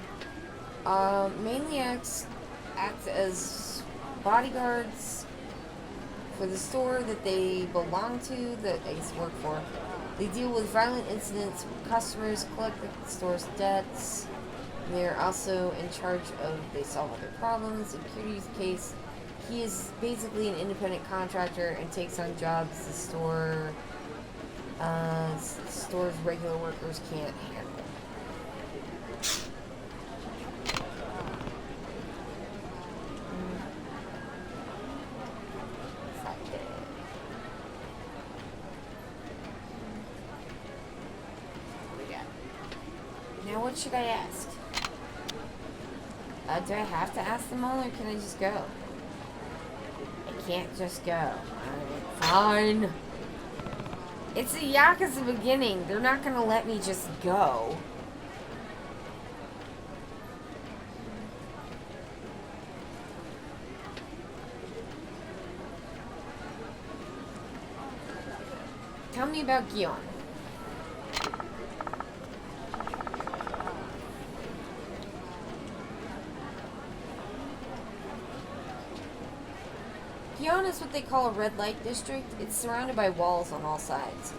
S1: mainly act as bodyguards for the store that they belong to, that they work for. They deal with violent incidents with customers, collect the store's debts. They're also in charge of, they solve other problems. In Kiryu's case, he is basically an independent contractor and takes on jobs the store's regular workers can't handle. Now what should I ask? Do I have to ask them all, or can I just go? I can't just go. Alright, fine. It's a Yakuza beginning. They're not gonna let me just go. Tell me about Gion. Gion is what they call a red light district. It's surrounded by walls on all sides.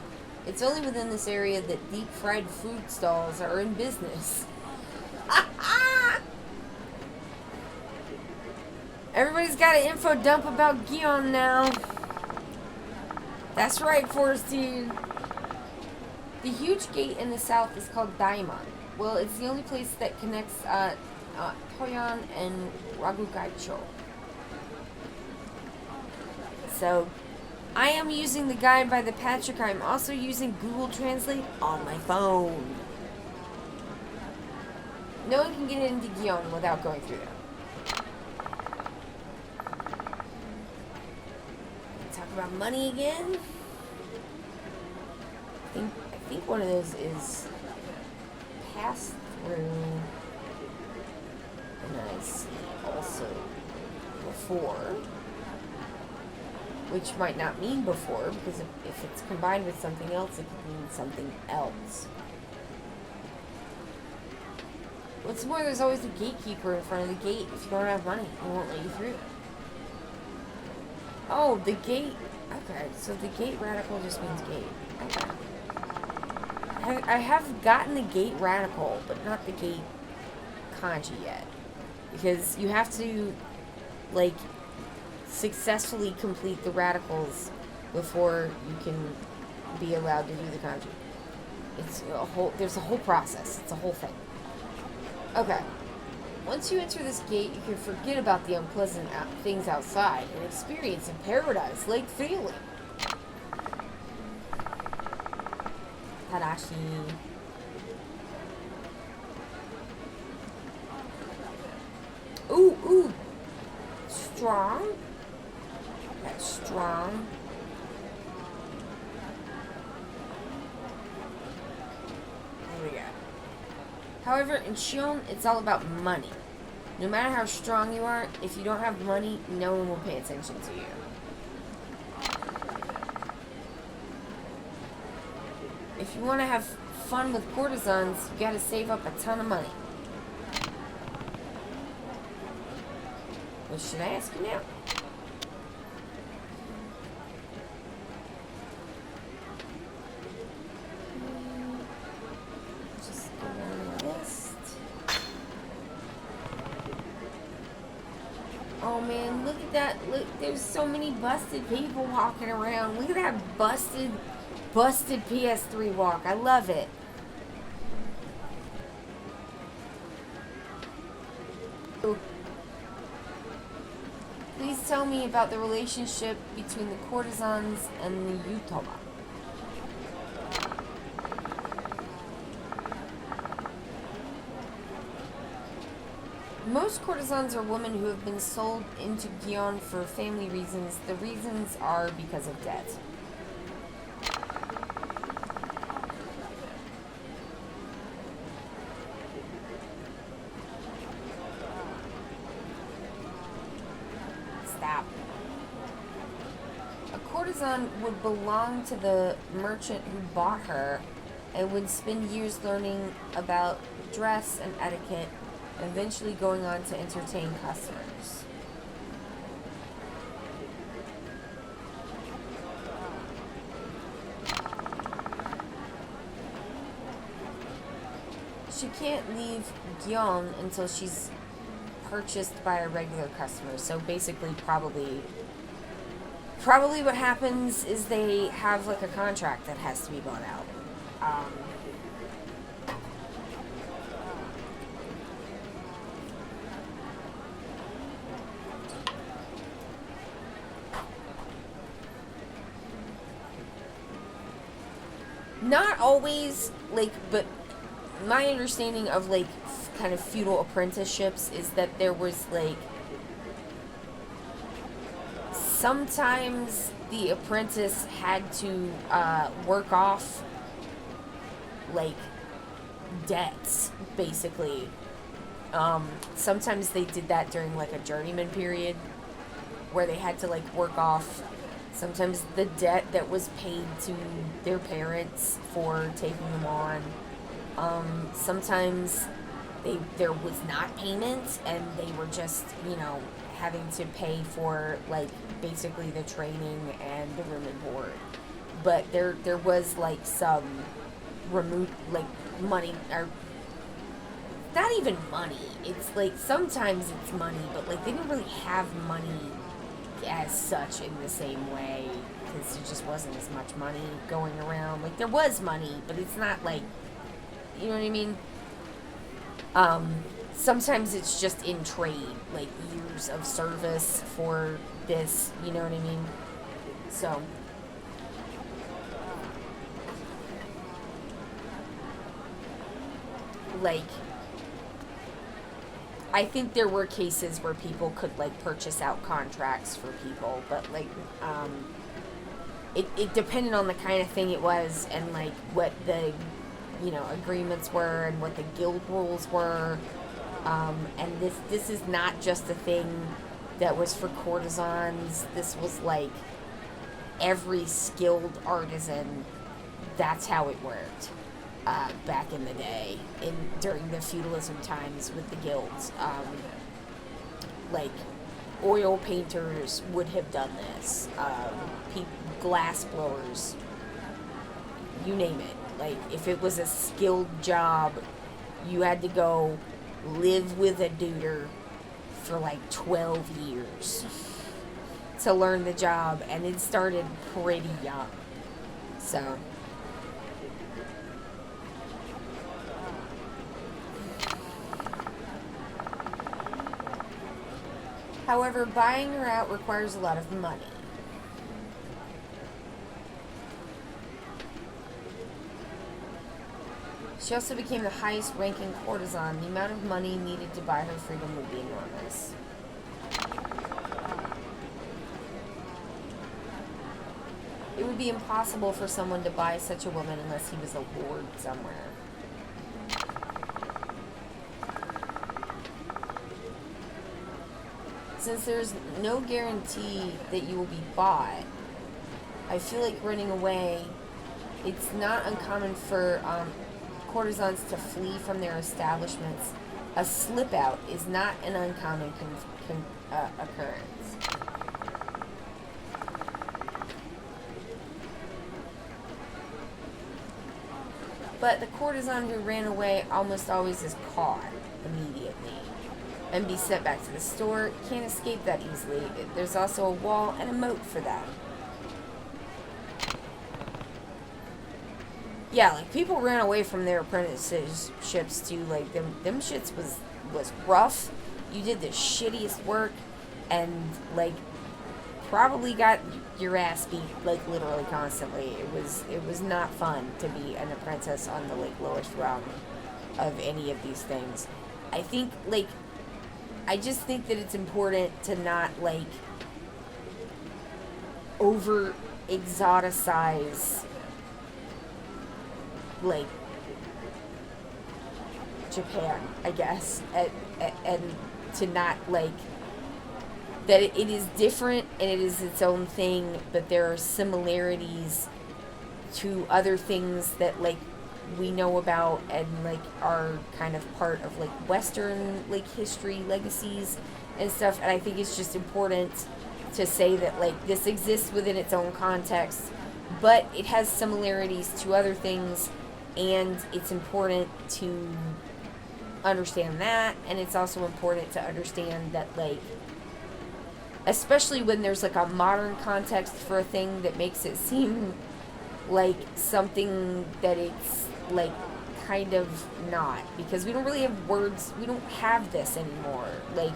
S1: It's only within this area that deep-fried food stalls are in business. Everybody's got an info dump about Gion now. That's right, Forestine. The huge gate in the south is called Daimon. Well, it's the only place that connects Toyon and Ragugaicho. So, I am using the guide by ThePatrick. I'm also using Google Translate on my phone. No one can get into Gion without going through there. Talk about money again. I think one of those is pass through. And I see also before. Which might not mean before, because if it's combined with something else, it could mean something else. What's more, there's always a gatekeeper in front of the gate. If you don't have money, they won't let you through. Oh, the gate. Okay, so the gate radical just means gate. Okay. I have gotten the gate radical, but not the gate kanji yet. Because you have to, like, successfully complete the radicals before you can be allowed to do the kanji. There's a whole process. It's a whole thing. Okay. Once you enter this gate, you can forget about the unpleasant things outside and experience a paradise-like feeling. Tadashi. Ooh. Strong. That's strong. There we go. However, in Shion, it's all about money. No matter how strong you are, if you don't have money, no one will pay attention to you. If you want to have fun with courtesans, you gotta save up a ton of money. What should I ask you now? Just go down the list. Oh man, look at that. Look, there's so many busted people walking around. Look at that busted PS3 walk. I love it. Please tell me about the relationship between the courtesans and the Yutoba. Most courtesans are women who have been sold into Gion for family reasons. The reasons are because of debt. Stop. A courtesan would belong to the merchant who bought her and would spend years learning about dress and etiquette, eventually going on to entertain customers. She can't leave Gion until she's purchased by a regular customer. So basically, probably what happens is they have like a contract that has to be bought out. Not always, like, but my understanding of, like, kind of feudal apprenticeships is that there was like sometimes the apprentice had to work off like debts, basically. Sometimes they did that during like a journeyman period where they had to like work off sometimes the debt that was paid to their parents for taking them on. Sometimes there was not payment and they were just, having to pay for like basically the training and the room and board. But there was like some remote like money, or not even money. It's like sometimes it's money, but like they didn't really have money as such in the same way because there just wasn't as much money going around. Like there was money, but it's not like, you know what I mean? Sometimes it's just in trade, like years of service for this, you know what I mean? So like I think there were cases where people could like purchase out contracts for people, but like it depended on the kind of thing it was and like what the agreements were and what the guild rules were. And this is not just a thing that was for courtesans. This was like every skilled artisan. That's how it worked. Back in the day, during the feudalism times with the guilds. Like, oil painters would have done this. Glass blowers, you name it. Like, if it was a skilled job, you had to go live with a duder for like 12 years to learn the job, and it started pretty young. So however, buying her out requires a lot of money. She also became the highest ranking courtesan. The amount of money needed to buy her freedom would be enormous. It would be impossible for someone to buy such a woman unless he was a lord somewhere. Since there's no guarantee that you will be bought, I feel like running away, it's not uncommon for courtesans to flee from their establishments. A slip out is not an uncommon occurrence. But the courtesan who ran away almost always is caught immediately and be sent back to the store. Can't escape that easily. There's also a wall and a moat for that. Yeah, like people ran away from their apprenticeships too. Like them shits was rough. You did the shittiest work and like probably got your ass beat like literally constantly. It was not fun to be an apprentice on the like lowest rung of any of these things. I just think that it's important to not like over exoticize like Japan, I guess, and to not like that it is different and it is its own thing, but there are similarities to other things that like we know about and like are kind of part of like Western like history legacies and stuff. And I think it's just important to say that like this exists within its own context, but it has similarities to other things, and it's important to understand that. And it's also important to understand that like, especially when there's like a modern context for a thing that makes it seem like something that it's like kind of not, because we don't really have words, we don't have this anymore. Like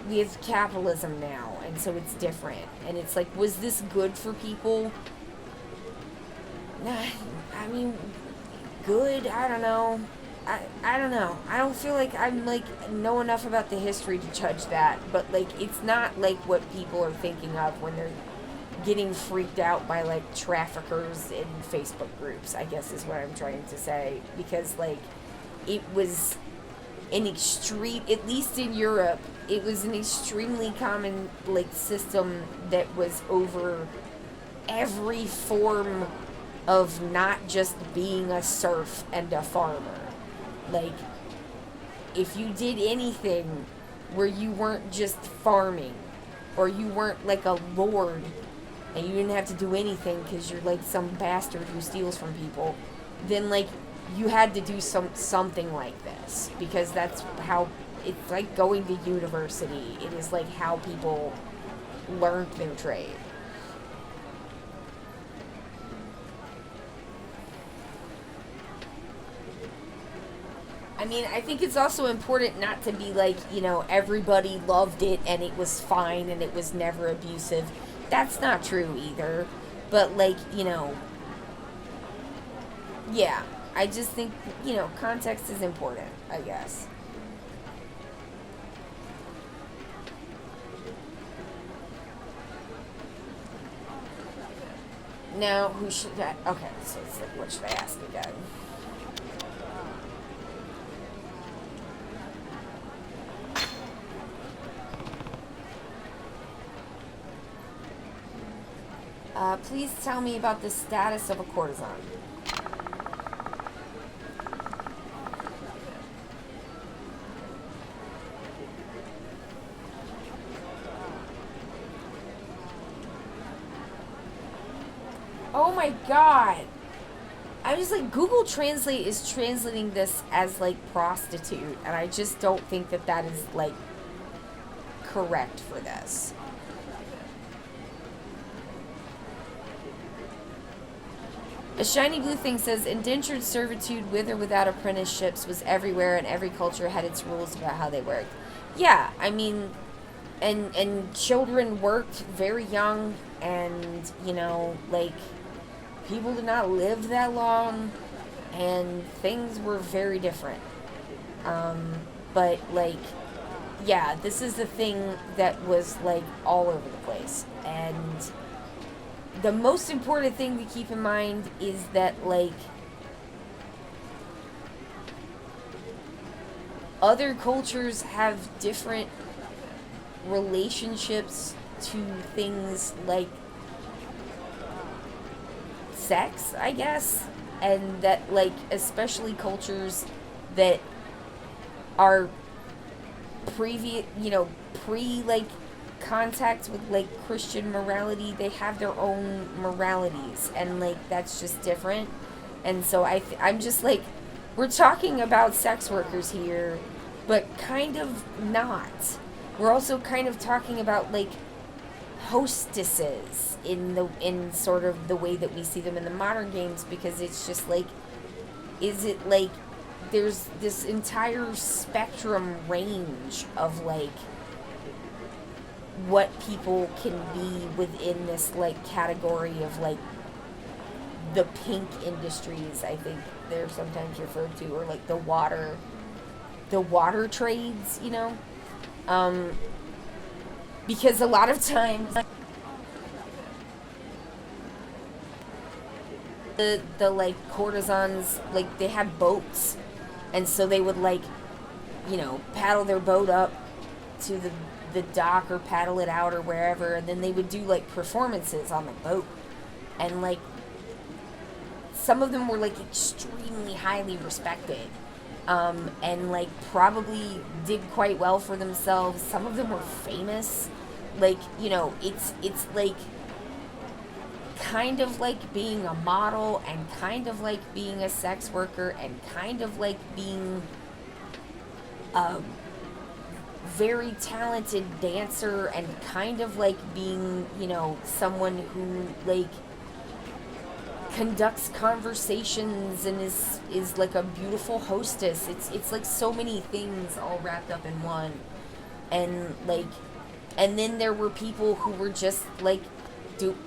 S1: we have capitalism now, and so it's different, and it's like, was this good for people? I mean, good, I don't know. I don't know. I don't feel like I'm, like, know enough about the history to judge that. But, like, it's not, like, what people are thinking of when they're getting freaked out by, like, traffickers in Facebook groups, I guess is what I'm trying to say. Because, like, it was an extreme, at least in Europe, it was an extremely common, like, system that was over every form of not just being a serf and a farmer. Like, if you did anything where you weren't just farming, or you weren't like a lord, and you didn't have to do anything because you're like some bastard who steals from people, then like you had to do something like this, because that's how, it's like going to university. It is like how people learned their trade. I mean, I think it's also important not to be like, you know, everybody loved it and it was fine and it was never abusive. That's not true either. But, like, you know, yeah, I just think, you know, context is important, I guess. Now, who should I, okay, so it's like, what should I ask again? Please tell me about the status of a courtesan. Oh my god! I'm just like, Google Translate is translating this as like prostitute, and I just don't think that that is like correct for this. A shiny blue thing says, indentured servitude with or without apprenticeships was everywhere, and every culture had its rules about how they worked. Yeah, I mean, and children worked very young, and, you know, like, people did not live that long, and things were very different. But, like, yeah, this is the thing that was, like, all over the place, and the most important thing to keep in mind is that, like, other cultures have different relationships to things like sex, I guess, and that, like, especially cultures that are like, contact with, like, Christian morality, they have their own moralities, and, like, that's just different. And so I'm just like, we're talking about sex workers here, but kind of not. We're also kind of talking about, like, hostesses in sort of the way that we see them in the modern games, because it's just like, is it like there's this entire spectrum range of, like, what people can be within this, like, category of, like, the pink industries, I think they're sometimes referred to, or, like, the water trades, you know? Because a lot of times the like, courtesans, like, they had boats, and so they would, like, you know, paddle their boat up to the dock or paddle it out or wherever, and then they would do, like, performances on the boat, and, like, some of them were, like, extremely highly respected, and, like, probably did quite well for themselves. Some of them were famous. Like, you know, it's like kind of like being a model, and kind of like being a sex worker, and kind of like being a very talented dancer, and kind of like being, you know, someone who, like, conducts conversations and is like a beautiful hostess. It's like so many things all wrapped up in one. And, like, and then there were people who were just, like,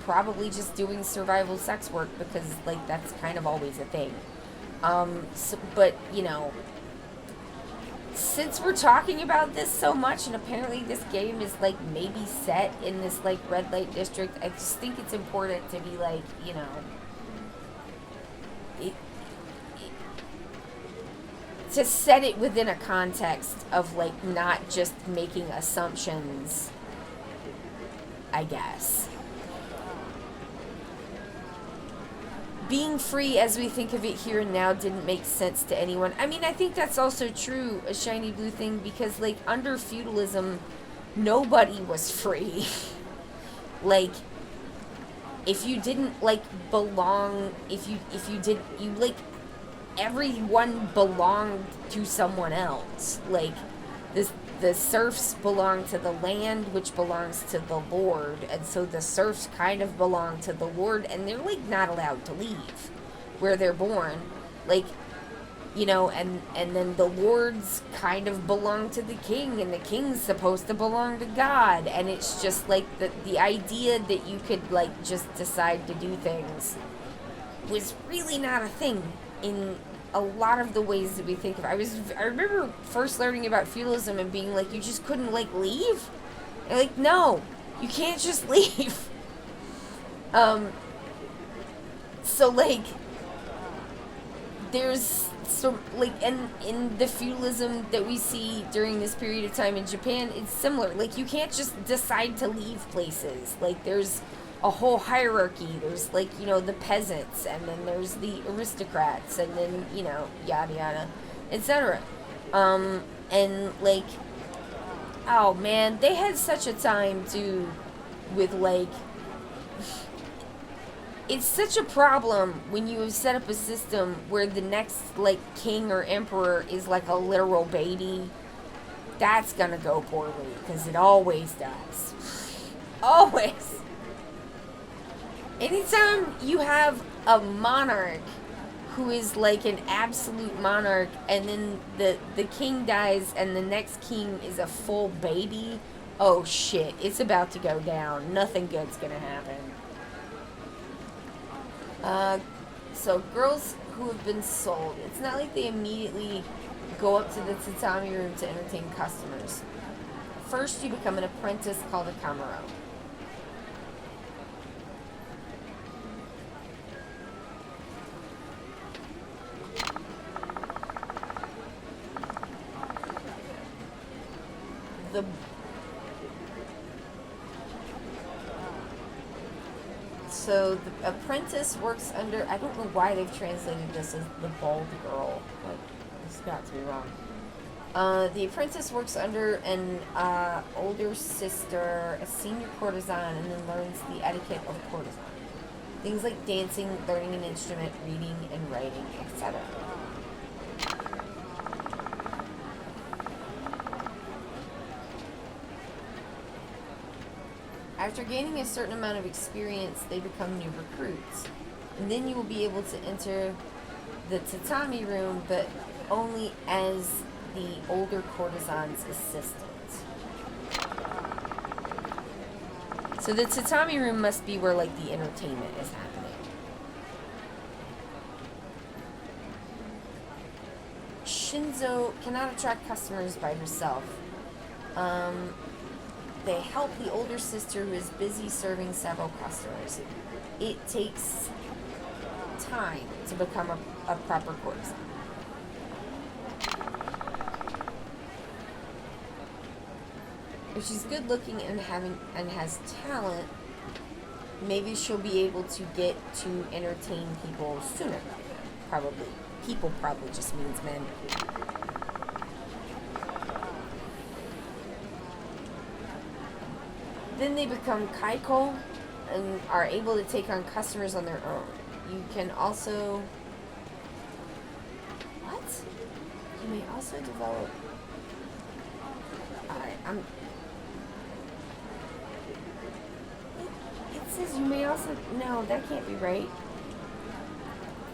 S1: probably just doing survival sex work, because, like, that's kind of always a thing. But, you know, since we're talking about this so much, and apparently this game is, like, maybe set in this, like, red light district, I just think it's important to be, like, you know, to set it within a context of, like, not just making assumptions, I guess. Being free as we think of it here and now didn't make sense to anyone. I mean, I think that's also true, a shiny blue thing, because, like, under feudalism, nobody was free. Like, if you didn't, like, belong, if you did, you, like, everyone belonged to someone else. Like, the serfs belong to the land, which belongs to the lord, and so the serfs kind of belong to the lord, and they're, like, not allowed to leave where they're born. Like, you know, and then the lords kind of belong to the king, and the king's supposed to belong to God, and it's just, like, the idea that you could, like, just decide to do things was really not a thing in a lot of the ways that we think of it. I remember first learning about feudalism and being like, you just couldn't, like, leave? And, like, no, you can't just leave. So, like, there's some, like, and in the feudalism that we see during this period of time in Japan, it's similar. Like, you can't just decide to leave places. Like, there's a whole hierarchy. There's, like, you know, the peasants, and then there's the aristocrats, and then, you know, yada yada, etc. And, like, oh man, they had such a time too with, like, it's such a problem when you have set up a system where the next, like, king or emperor is, like, a literal baby. That's gonna go poorly, because it always does. Always. Anytime you have a monarch who is, like, an absolute monarch, and then the king dies and the next king is a full baby, oh shit, it's about to go down. Nothing good's gonna happen. So girls who have been sold, it's not like they immediately go up to the tatami room to entertain customers. First you become an apprentice called a kamuro. So the apprentice works under, I don't know why they've translated this as the bald girl. Like, it's got to be wrong. The apprentice works under an older sister, a senior courtesan, and then learns the etiquette of courtesan. Things like dancing, learning an instrument, reading and writing, etc. After gaining a certain amount of experience, they become new recruits. And then you will be able to enter the tatami room, but only as the older courtesan's assistant. So the tatami room must be where, like, the entertainment is happening. Shinzo cannot attract customers by herself. They help the older sister who is busy serving several customers. It takes time to become a proper courtesan. If she's good looking and has talent, maybe she'll be able to get to entertain people sooner. Probably. People probably just means men. Then they become kaiko and are able to take on customers on their own. You can also... What? You may also develop... It says you may also... No, that can't be right.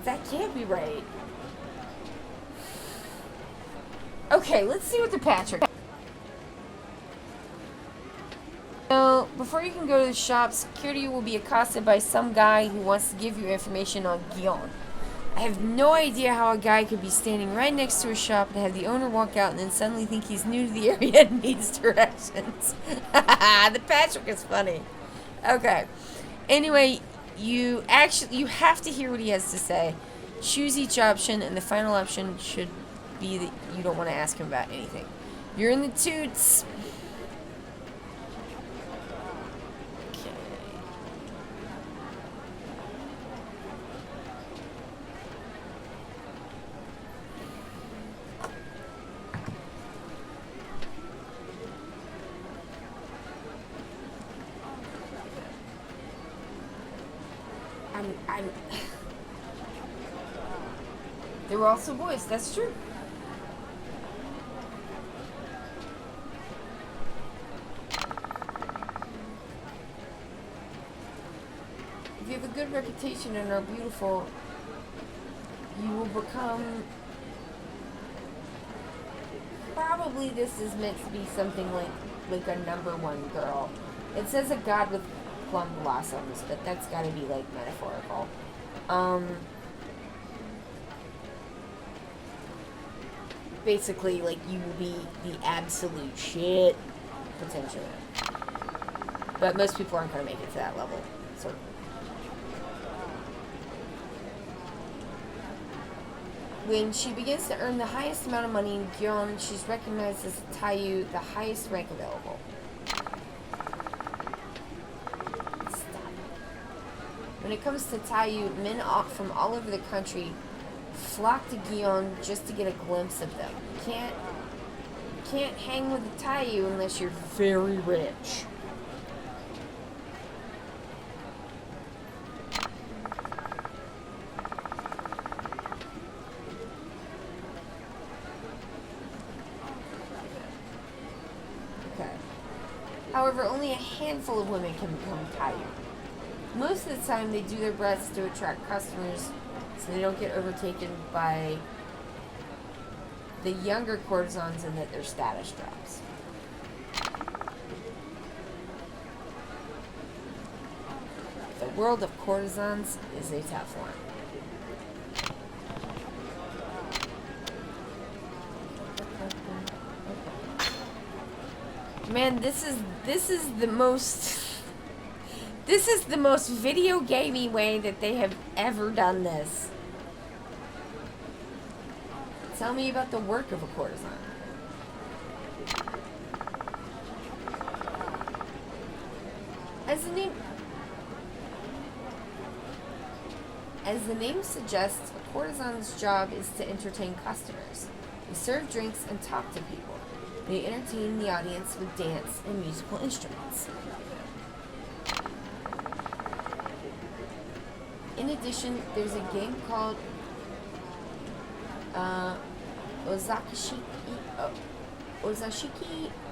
S1: That can't be right. Okay, let's see what ThePatrick... So, before you can go to the shop, security will be accosted by some guy who wants to give you information on Gion. I have no idea how a guy could be standing right next to a shop and have the owner walk out and then suddenly think he's new to the area and needs directions. ThePatrick is funny. Okay. Anyway, you have to hear what he has to say. Choose each option, and the final option should be that you don't want to ask him about anything. You're in the toots. I'm They were also boys, that's true. If you have a good reputation and are beautiful, you will become... Probably this is meant to be something like a #1 girl. It says a god with plum blossoms, but that's gotta be like metaphorical. Basically, like, you will be the absolute shit, potentially. But most people aren't gonna make it to that level, so. When she begins to earn the highest amount of money in Gyeon, she's recognized as a Taiyu, the highest rank available. When it comes to Taiyu, men from all over the country flock to Gyeon just to get a glimpse of them. You can't hang with a Taiyu unless you're very rich. Okay. However, only a handful of women can become Taiyu. Most of the time, they do their best to attract customers so they don't get overtaken by the younger courtesans and that their status drops. The world of courtesans is a tough one. Man, this is the most... This is the most video gamey way that they have ever done this. Tell me about the work of a courtesan. As the name suggests, a courtesan's job is to entertain customers. They serve drinks and talk to people. They entertain the audience with dance and musical instruments. In addition, there's a game called Ozashiki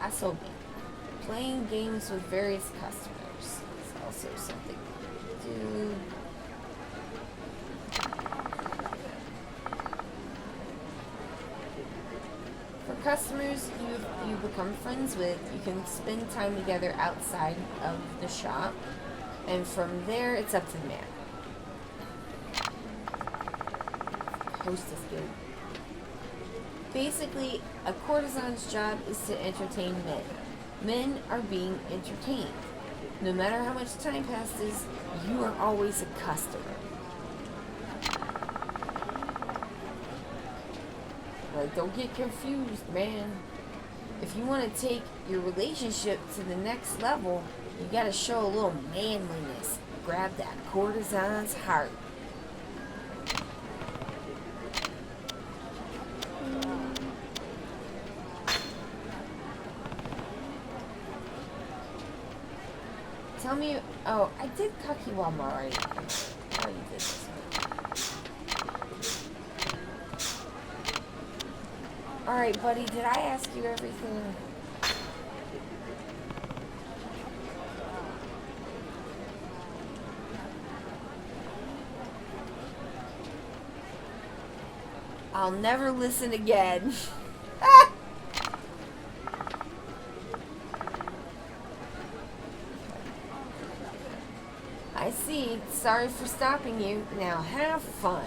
S1: Asobi, playing games with various customers. It's also something to do. For customers you become friends with, you can spend time together outside of the shop, and from there it's up to the man. Hostess good. Basically, a courtesan's job is to entertain men. Men are being entertained. No matter how much time passes, you are always a customer. Like, don't get confused, man. If you want to take your relationship to the next level, you gotta show a little manliness. Grab that courtesan's heart. Tell me, oh, I did Kakiwama already. I already did this one. Alright, buddy, did I ask you everything? I'll never listen again. I see. Sorry for stopping you. Now have fun.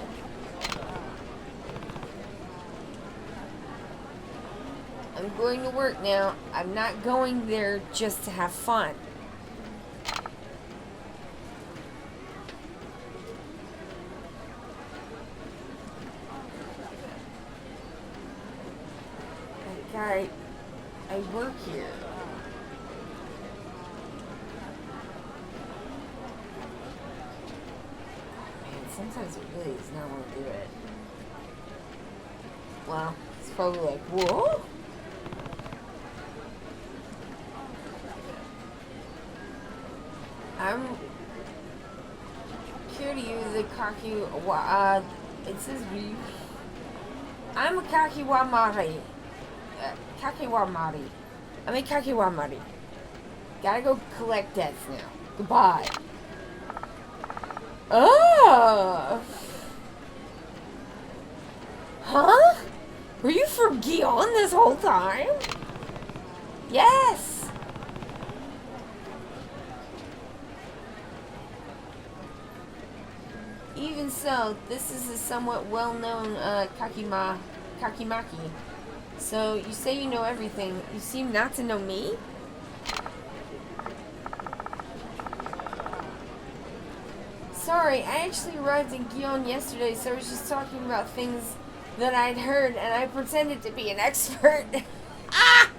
S1: I'm going to work now. I'm not going there just to have fun. Like, I work here. Man, sometimes it really does not want to do it. Well, it's probably like, whoa? I'm here to you, the Kakiwa, it says we. I'm a Kakiwamari. Kakiwamari. I'm a Kakiwamari. Gotta go collect debts now. Goodbye. Oh! Huh? Were you from Gion this whole time? Yes! Even so, this is a somewhat well-known Kakimaki. So, you say you know everything. You seem not to know me? Sorry, I actually arrived in Gion yesterday, so I was just talking about things that I'd heard, and I pretended to be an expert. Ah!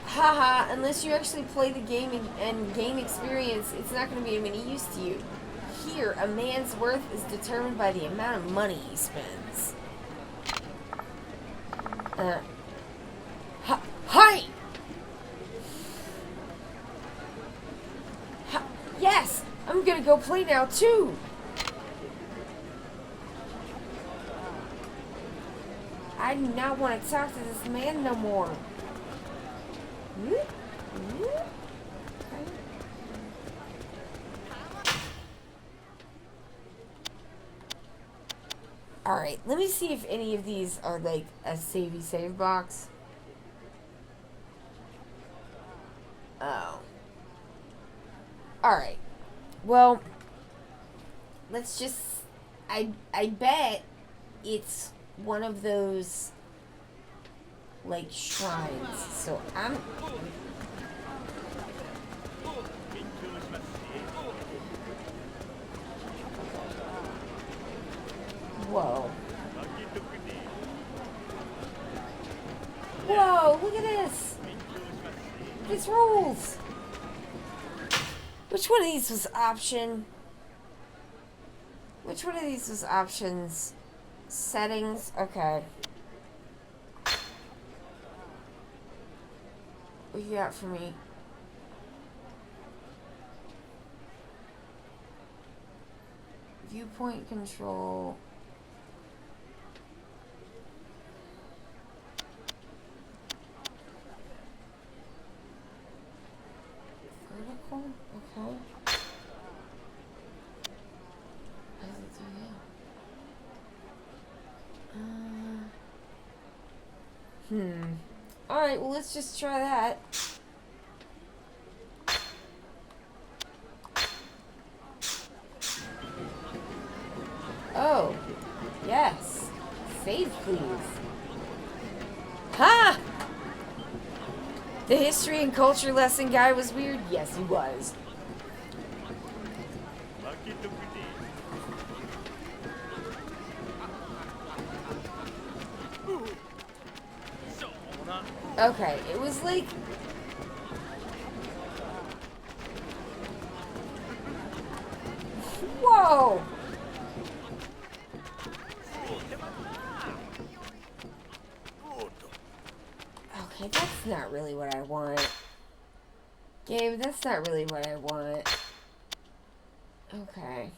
S1: Haha, unless you actually play the game and gain experience, it's not going to be of any use to you. Here, a man's worth is determined by the amount of money he spends. Hi! Yes! I'm gonna go play now, too! I do not want to talk to this man no more. Alright, let me see if any of these are like a savey save box. Oh. Alright. Well, let's just... I bet it's one of those like shrines. So I'm... Whoa. Whoa, look at this. This rules. Which one of these was option? Which one of these was options? Settings? Okay. What you got for me? Viewpoint control. Vertical? Okay. How does it do that? Alright, well, let's just try that. Oh, yes. Save, please. Ha! The history and culture lesson guy was weird? Yes, he was. Okay, it was like... Whoa! Okay, that's not really what I want. Gabe, that's not really what I want. Okay.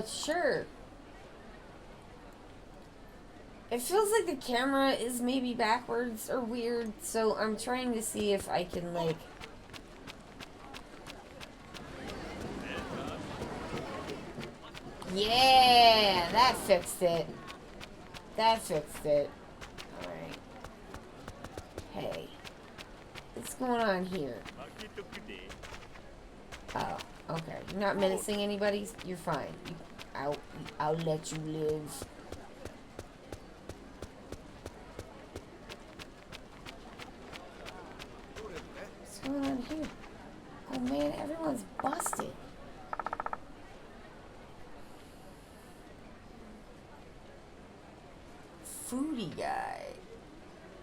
S1: Sure. It feels like the camera is maybe backwards or weird, so I'm trying to see if I can, like... Yeah, that fixed it. That fixed it. Alright. Hey. what's going on here? Oh, okay. You're not menacing anybody? You're fine. I'll let you live. What's going on here? Oh man, everyone's busted. Foodie guy.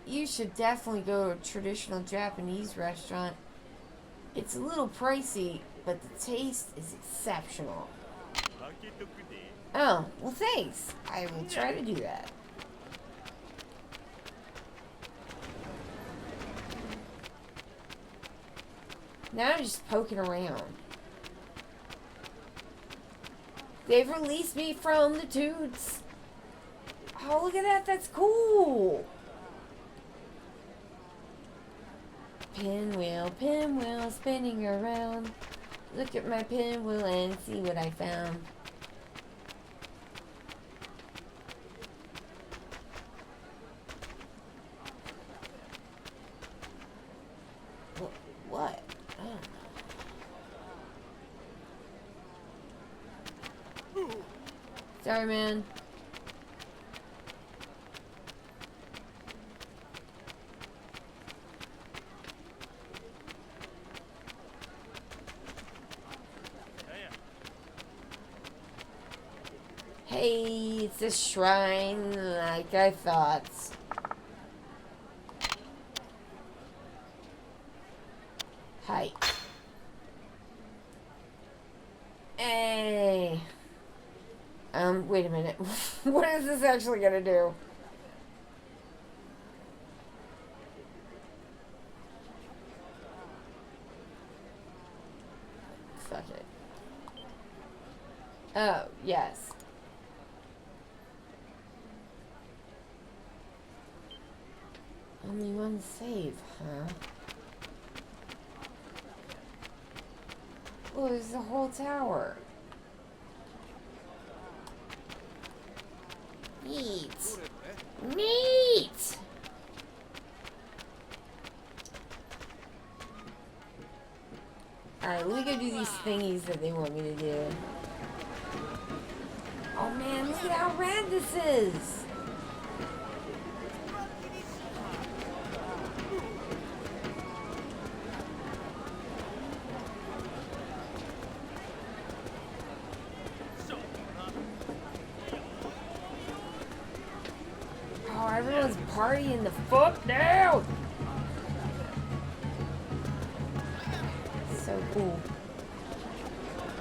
S1: You should definitely go to a traditional Japanese restaurant. It's a little pricey, but the taste is exceptional. Oh, well thanks. I will try to do that. Now I'm just poking around. They've released me from the toots. Oh, look at that. That's cool. Pinwheel, spinning around. Look at my pinwheel and see what I found. What? I don't know. Sorry, man. Hey, it's a shrine like I thought. Hi. Hey. Wait a minute. What is this actually gonna do? Fuck it. Oh, yes. Only one save, huh? Oh, there's the whole tower. Neat. Neat! Alright, let me go do these thingies that they want me to do. Oh man, look at how rad this is! Everyone's partying the fuck down. So cool.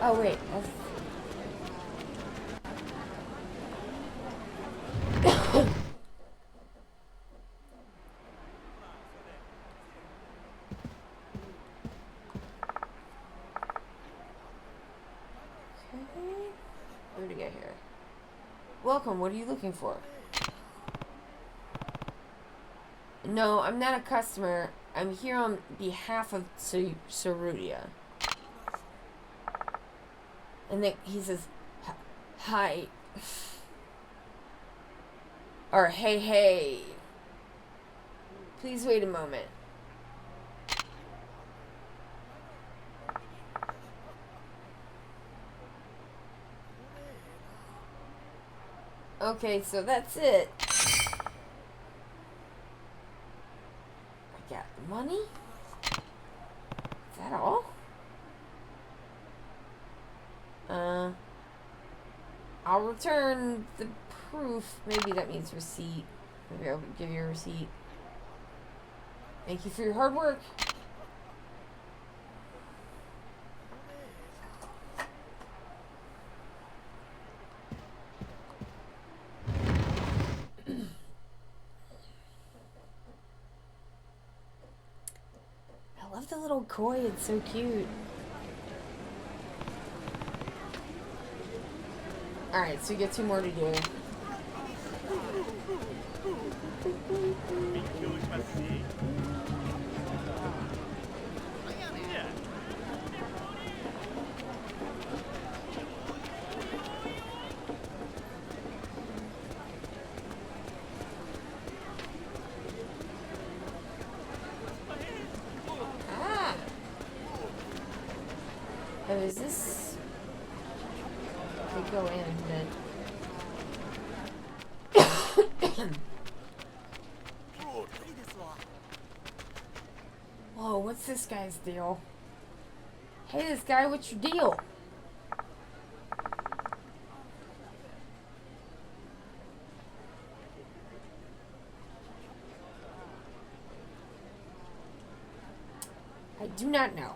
S1: Oh wait, where did I get here? Welcome. What are you looking for? No, I'm not a customer. I'm here on behalf of Sarudia. And then he says, hi. Or, hey. Please wait a moment. Okay, so that's it. Got the money? Is that all? I'll return the proof. Maybe that means receipt. Maybe I'll give you a receipt. Thank you for your hard work. I love the little koi, it's so cute. Alright, so you get 2 more to do. is this... They go in, then... Whoa, what's this guy's deal? Hey, this guy, what's your deal? I do not know.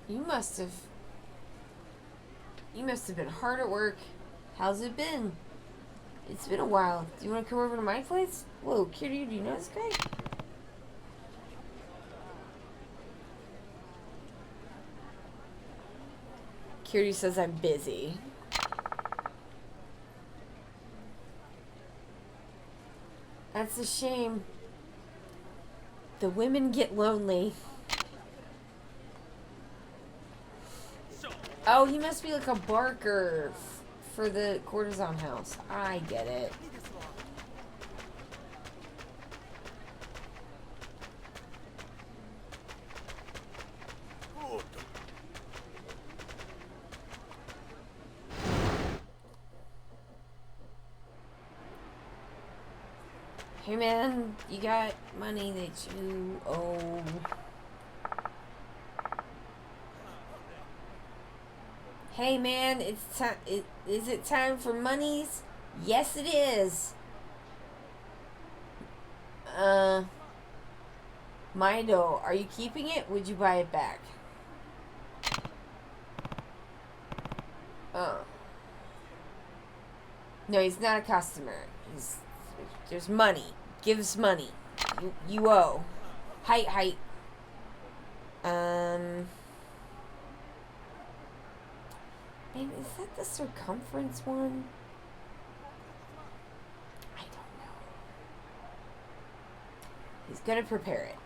S1: You must have been hard at work. How's it been? It's been a while. Do you want to come over to my place? Whoa, Kiryu, do you know this guy? Kiryu says I'm busy. That's a shame. The women get lonely. Oh, he must be like a barker for the courtesan house. I get it. Hey man, you got money that you owe. Hey man, it's time. Is it time for monies? Yes, it is. Mido, are you keeping it? Would you buy it back? Oh. No, he's not a customer. There's money. Gives money. You owe. Height. Man, is that the circumference one? I don't know. He's gonna prepare it.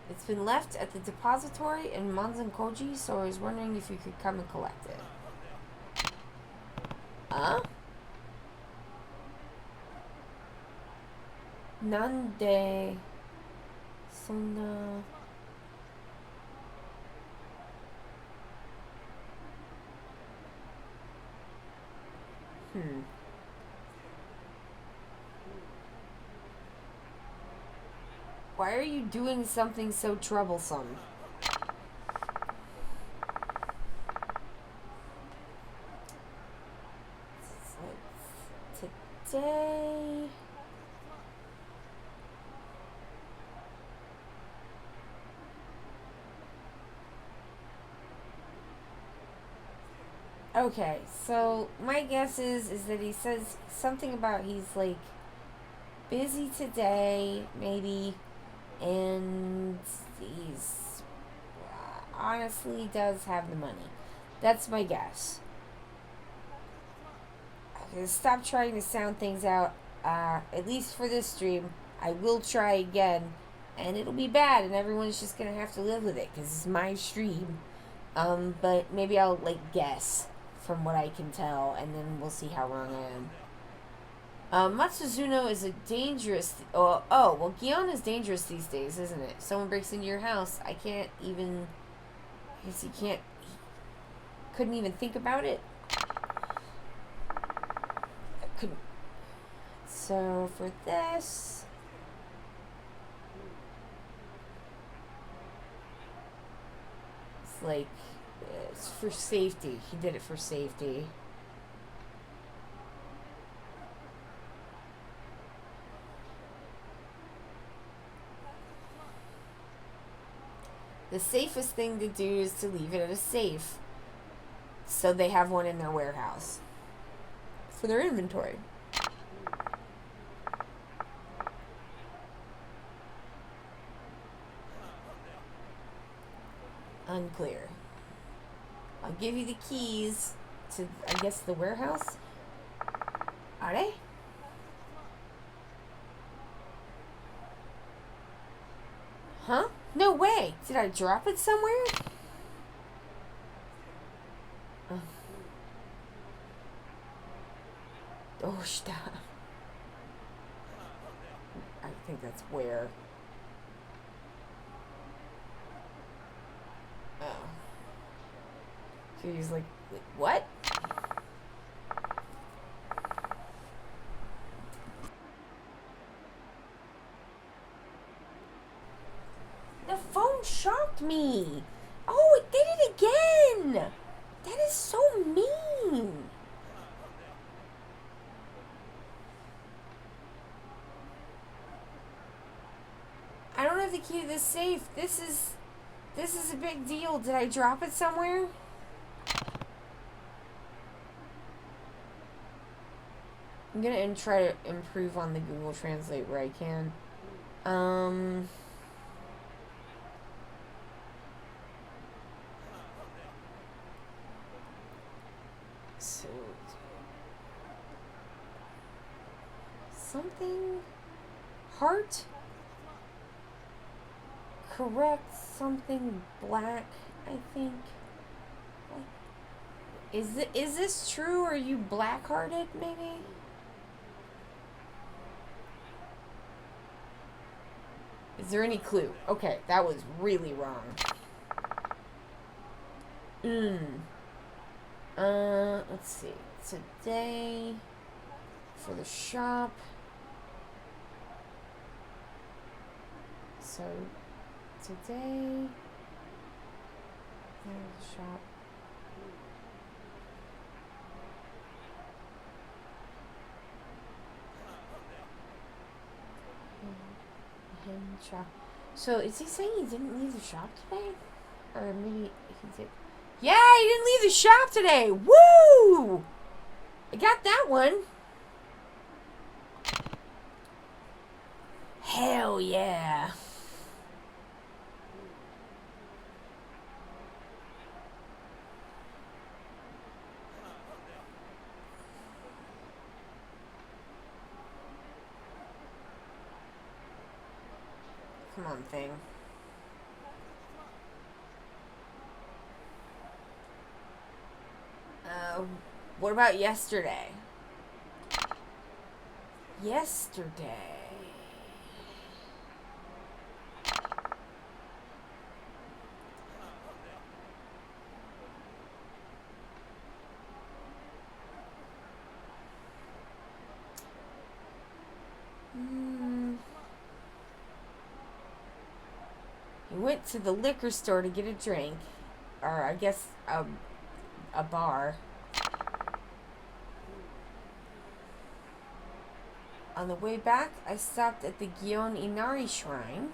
S1: It's been left at the depository in Manzankoji, so I was wondering if you could come and collect it. Nande Sonna Why are you doing something so troublesome? Today... Okay, so my guess is that he says something about he's like busy today, maybe, and he's honestly does have the money. That's my guess. I'm gonna stop trying to sound things out, at least for this stream. I will try again, and it'll be bad, and everyone's just gonna have to live with it, because it's my stream. But maybe I'll, like, guess from what I can tell, and then we'll see how wrong I am. Matsuzuno is a dangerous... well, Gion is dangerous these days, isn't it? Someone breaks into your house, I can't even... I guess he can't... He couldn't even think about it? I couldn't... So, for this... It's like... It's for safety. He did it for safety. The safest thing to do is to leave it at a safe. So they have one in their warehouse. For their inventory. Unclear. I'll give you the keys to, I guess, the warehouse. Are they? Huh? No way! Did I drop it somewhere? Oh, stop. I think that's where. Oh. She's like, wait, what? The phone shocked me. Oh, it did it again. That is so mean. I don't have the key to this safe. This is a big deal. Did I drop it somewhere? I'm gonna try to improve on the Google Translate where I can. So something heart correct something black, I think. Is this true? Are you black-hearted maybe? Is there any clue? Okay, that was really wrong. Let's see. Today for the shop. So today there's the shop. So is he saying he didn't leave the shop today? Or maybe he did. Yeah, he didn't leave the shop today. Woo! I got that one. Hell yeah. Come on, thing. What about yesterday? Yesterday. He went to the liquor store to get a drink. Or, I guess, a bar. On the way back, I stopped at the Gion Inari shrine.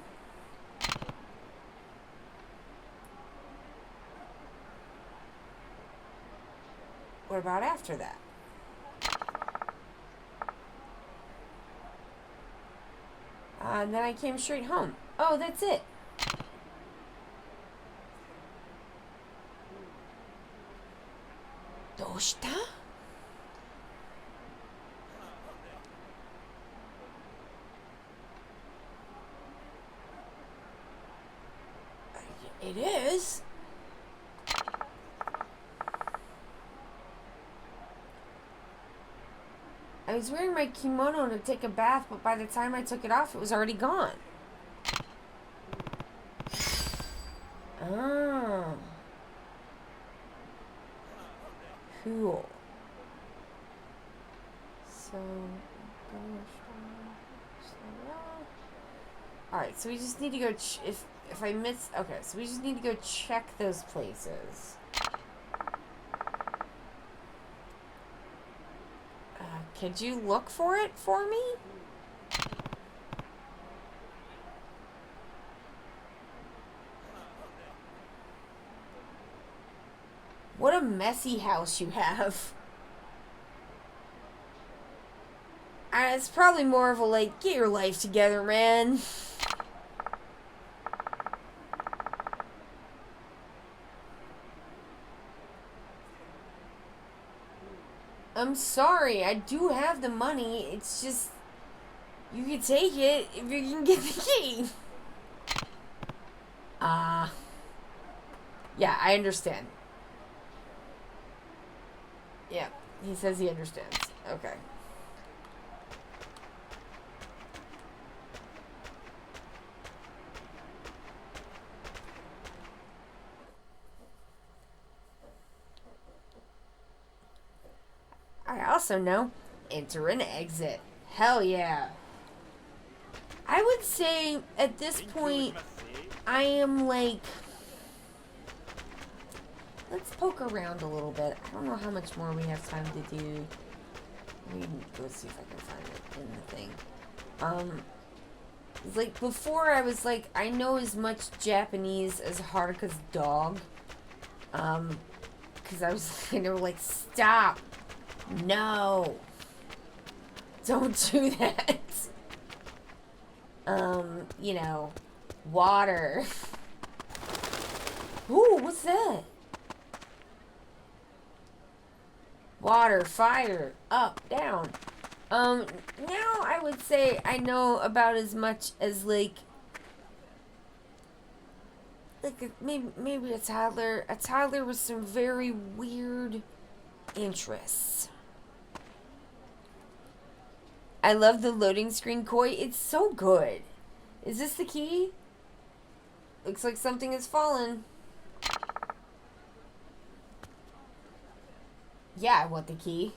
S1: What about after that? And then I came straight home. Oh, that's it. Doshita? It is. I was wearing my kimono to take a bath, but by the time I took it off, it was already gone. Oh. Cool. So, alright, so we just need to go, if I miss, okay, so we just need to go check those places. Could you look for it for me? What a messy house you have. It's probably more of a, like, get your life together, man. I'm sorry, I do have the money. It's just, you can take it if you can get the key. Yeah, I understand. Yeah, he says he understands. Okay. I also know enter and exit. Hell yeah. I would say at this point, I am like... Let's poke around a little bit. I don't know how much more we have time to do. Let me go see if I can find it in the thing. Like, before I was like, I know as much Japanese as Haruka's dog. Because I was kind of like, stop. No. Don't do that. You know, water. Ooh, what's that? Water, fire, up, down. Now I would say I know about as much as like maybe a toddler with some very weird interests. I love the loading screen koi. It's so good. Is this the key? Looks like something has fallen. Yeah, I want the key.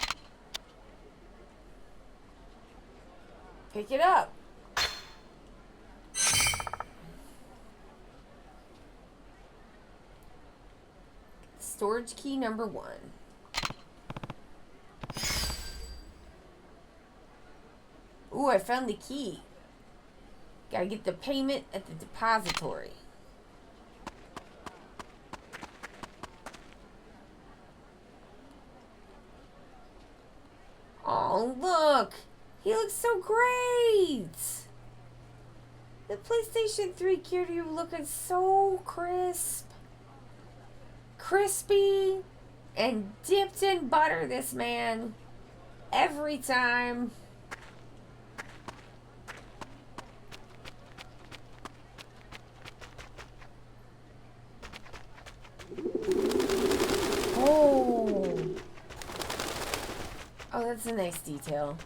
S1: Pick it up. Storage key number 1. Ooh, I found the key. Gotta get the payment at the depository. Oh, look! He looks so great! The PlayStation 3 Kiryu looking so crisp. Crispy and dipped in butter, this man. Every time. Oh. Oh, that's a nice detail.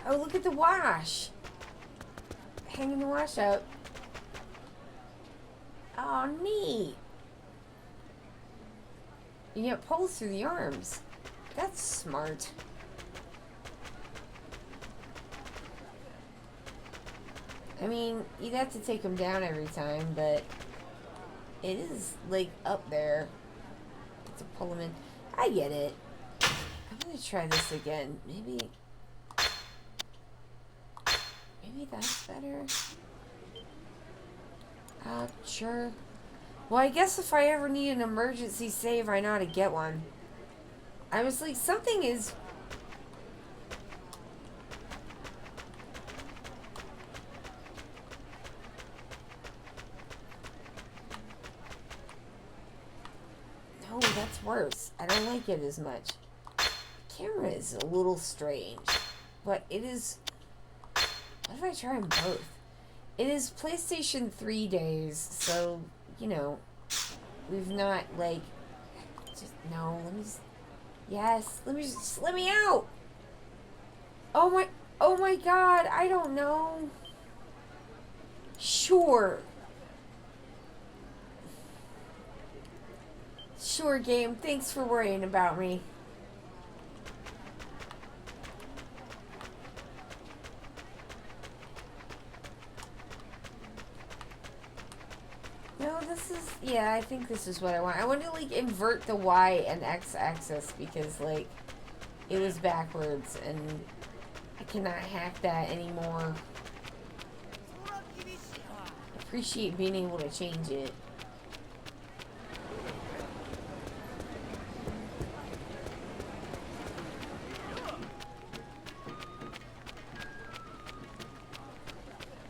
S1: Oh, look at the wash. Hanging the wash up. Oh, neat. You get pulls through the arms. That's smart. I mean, you'd have to take them down every time, but it is, like, up there. To pull them in. I get it. I'm gonna try this again. Maybe that's better. Sure. Well, I guess if I ever need an emergency save, I know how to get one. I was like, something is... No, that's worse. I don't like it as much. The camera is a little strange, but it is... What if I try them both? It is PlayStation 3 days, so, you know, we've not, like, just, no, let me just, yes, let me out! Oh my god, I don't know. Sure. Sure, game, thanks for worrying about me. No, this is... Yeah, I think this is what I want. I want to, like, invert the Y and X axis because, like, it was backwards and I cannot hack that anymore. I appreciate being able to change it.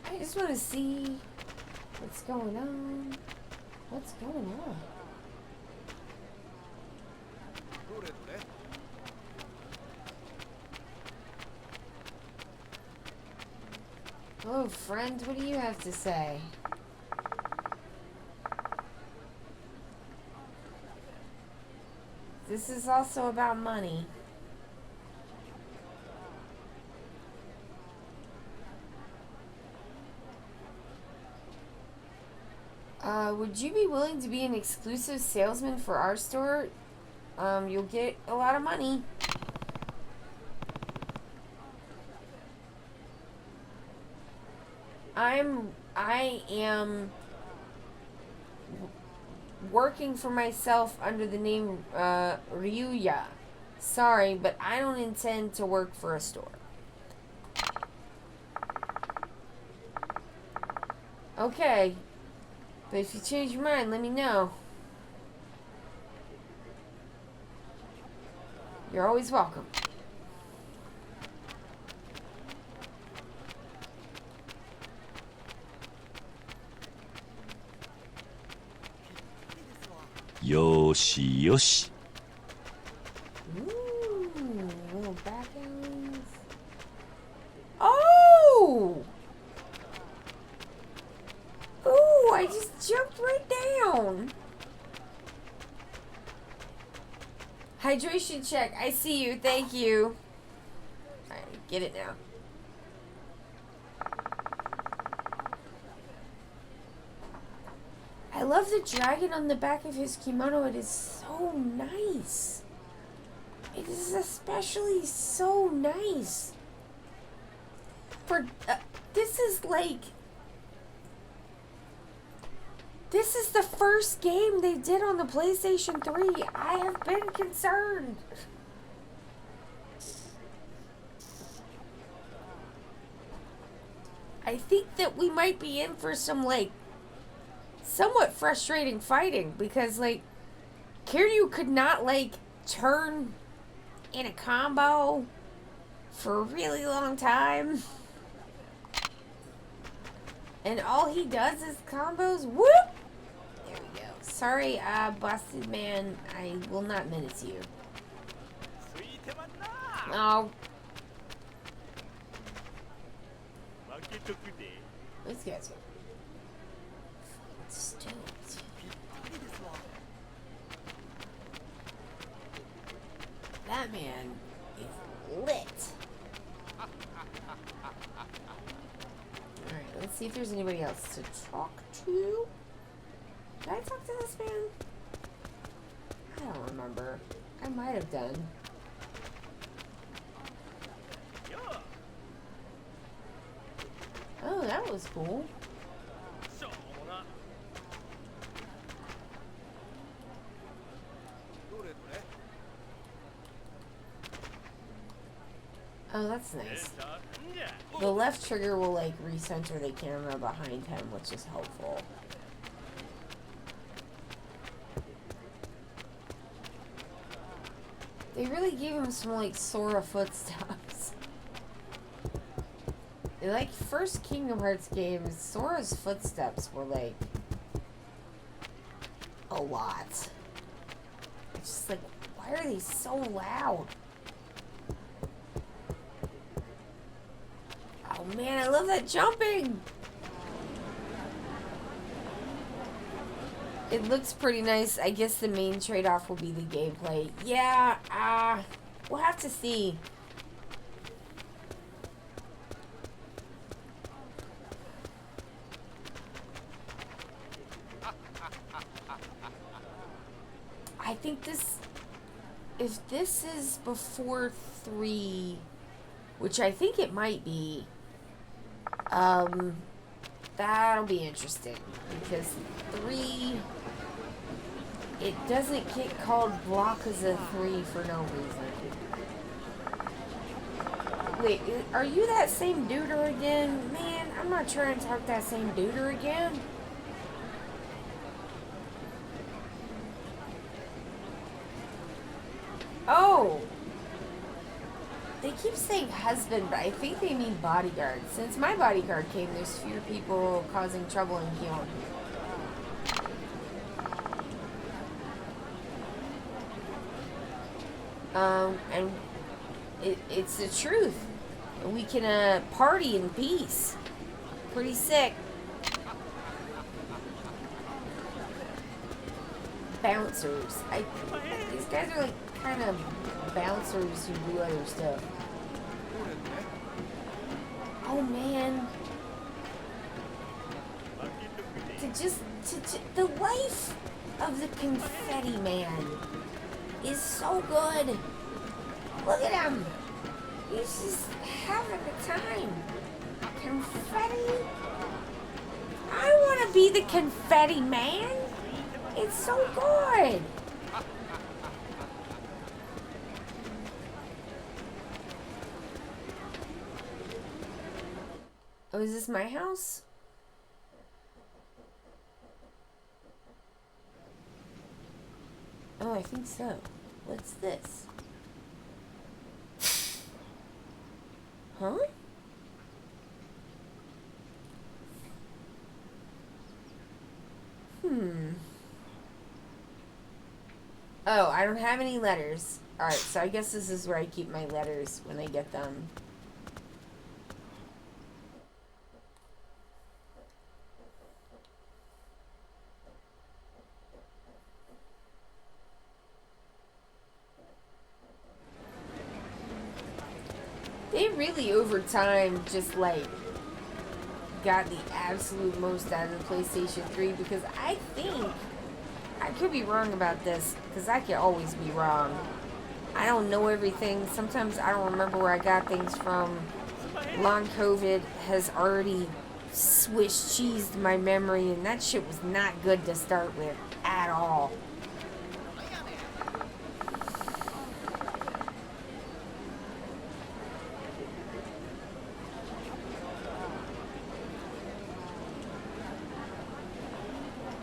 S1: I just want to see... What's going on? What's going on? Hello, friend. What do you have to say? This is also about money. Would you be willing to be an exclusive salesman for our store? You'll get a lot of money. I am working for myself under the name Ryuya. Sorry, but I don't intend to work for a store. Okay. But if you change your mind, let me know. You're always welcome.
S2: Yoshi yoshi.
S1: Ooh, little back alleys. Oh! Ooh, I just jumped right down. Hydration check. I see you. Thank you. Alright, get it now. I love the dragon on the back of his kimono. It is so nice. It is especially so nice. For this is like, this is the first game they did on the PlayStation 3. I have been concerned. I think that we might be in for some like somewhat frustrating fighting, because like Kiryu could not like turn in a combo for a really long time, and all he does is combos. Whoop! There we go. Sorry, busted man, I will not menace you. Oh, this guy's stoked. That man is lit. Alright, let's see if there's anybody else to talk to. Did I talk to this man? I don't remember. I might have done. Oh, that was cool. Oh, that's nice. The left trigger will like recenter the camera behind him, which is helpful. They really gave him some like Sora footsteps. In like first Kingdom Hearts games, Sora's footsteps were like a lot. It's just like, why are they so loud? Oh man, I love that jumping! It looks pretty nice. I guess the main trade-off will be the gameplay. Yeah, we'll have to see. I think this, if this is before 3, which I think it might be, that'll be interesting, because 3, it doesn't get called Yakuza 3 for no reason. Wait, are you that same duder again? Man, I'm not trying to talk that same duder again. Oh! They keep saying husband, but I think they mean bodyguard. Since my bodyguard came, there's fewer people causing trouble in Gion. And it's the truth. We can party in peace. Pretty sick. Bouncers. These guys are like kind of bouncers who do other stuff. Oh man. To just the life of the confetti man is so good. Look at him. He's just having a time. Confetti. I want to be the confetti man. It's so good. Oh, is this my house? Oh, I think so. What's this? Huh? Oh, I don't have any letters. Alright, so I guess this is where I keep my letters when I get them. They really, over time, just like got the absolute most out of the PlayStation 3, because I think, I could be wrong about this, because I can always be wrong. I don't know everything. Sometimes I don't remember where I got things from. Long COVID has already Swiss cheesed my memory, and that shit was not good to start with at all.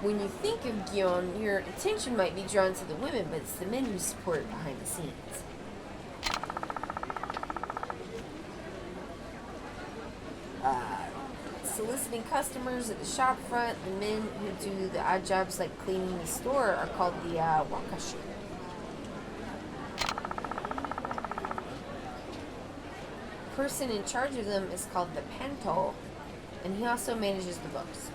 S1: When you think of Gion, your attention might be drawn to the women, but it's the men who support behind the scenes. Soliciting customers at the shop front, the men who do the odd jobs like cleaning the store are called the wakashi. The person in charge of them is called the pento, and he also manages the books.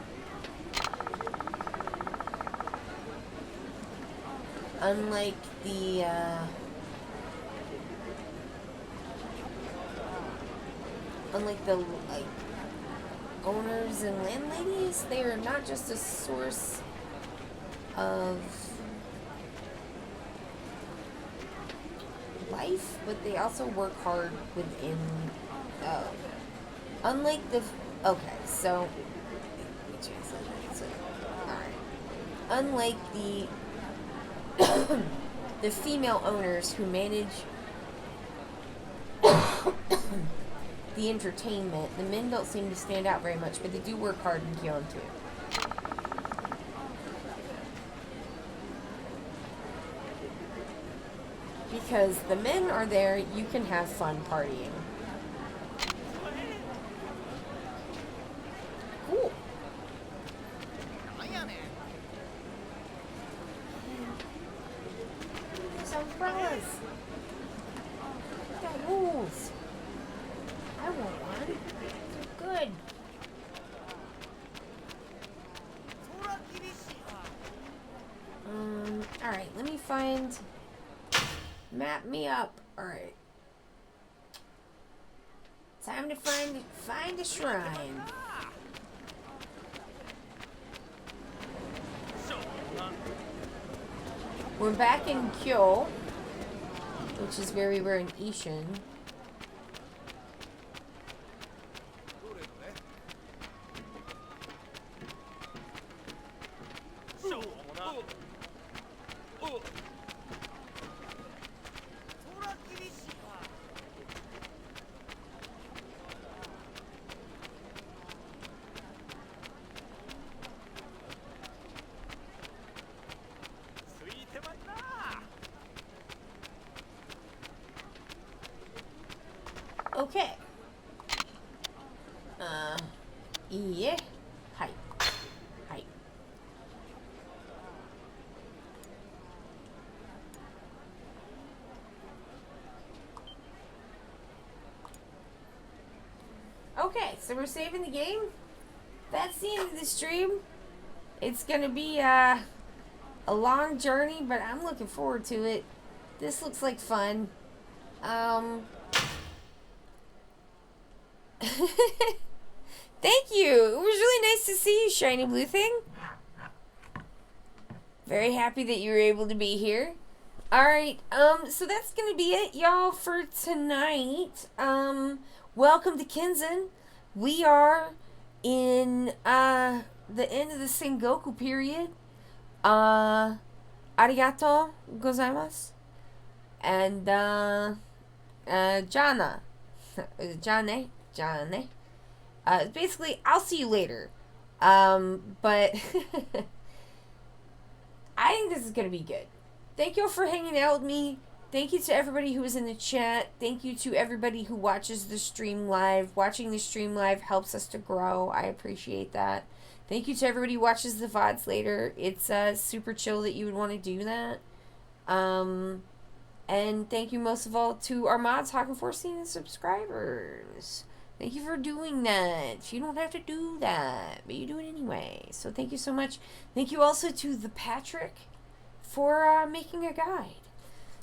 S1: Unlike the like owners and landladies, they are not just a source of life, but they also work hard within. Unlike the okay, so let me translate that. So, all right. Unlike the female owners who manage the entertainment, the men don't seem to stand out very much, but they do work hard in Gion too. Because the men are there, you can have fun partying. Cool. There's umbrellas. Got rules. I want one. They're good. Alright, let me find... Map me up. Alright. Time to find a shrine. We're back in Kyo, which is where we were in Ishin. Okay. Yeah. Hi. Hi. Okay, so we're saving the game. That's the end of the stream. It's gonna be a long journey, but I'm looking forward to it. This looks like fun. Thank you. It was really nice to see you, shiny blue thing. Very happy that you were able to be here. Alright, so that's gonna be it, y'all, for tonight. Welcome to Kenzan. We are in, the end of the Sengoku period. Arigato gozaimasu. And, Jana. Jane. Basically, I'll see you later. But I think this is gonna be good. Thank you all for hanging out with me. Thank you to everybody who was in the chat. Thank you to everybody who watches the stream live. Watching the stream live helps us to grow. I appreciate that. Thank you to everybody who watches the VODs later. It's super chill that you would want to do that. And thank you most of all to our mods, Hawk and 14 subscribers. Thank you for doing that. You don't have to do that, but you do it anyway. So thank you so much. Thank you also to ThePatrick for making a guide.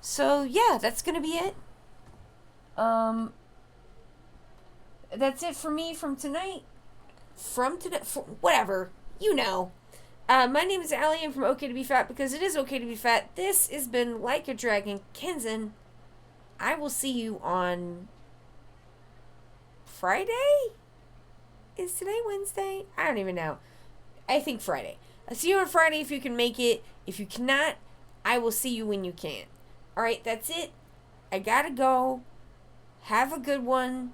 S1: So yeah, that's gonna be it. That's it for me from tonight. Whatever, you know. My name is Allie. I'm from Okay to Be Fat because it is okay to be fat. This has been Like a Dragon Kenzan. I will see you on Friday? Is today Wednesday? I don't even know. I think Friday. I'll see you on Friday if you can make it. If you cannot, I will see you when you can. Alright, that's it. I gotta go. Have a good one.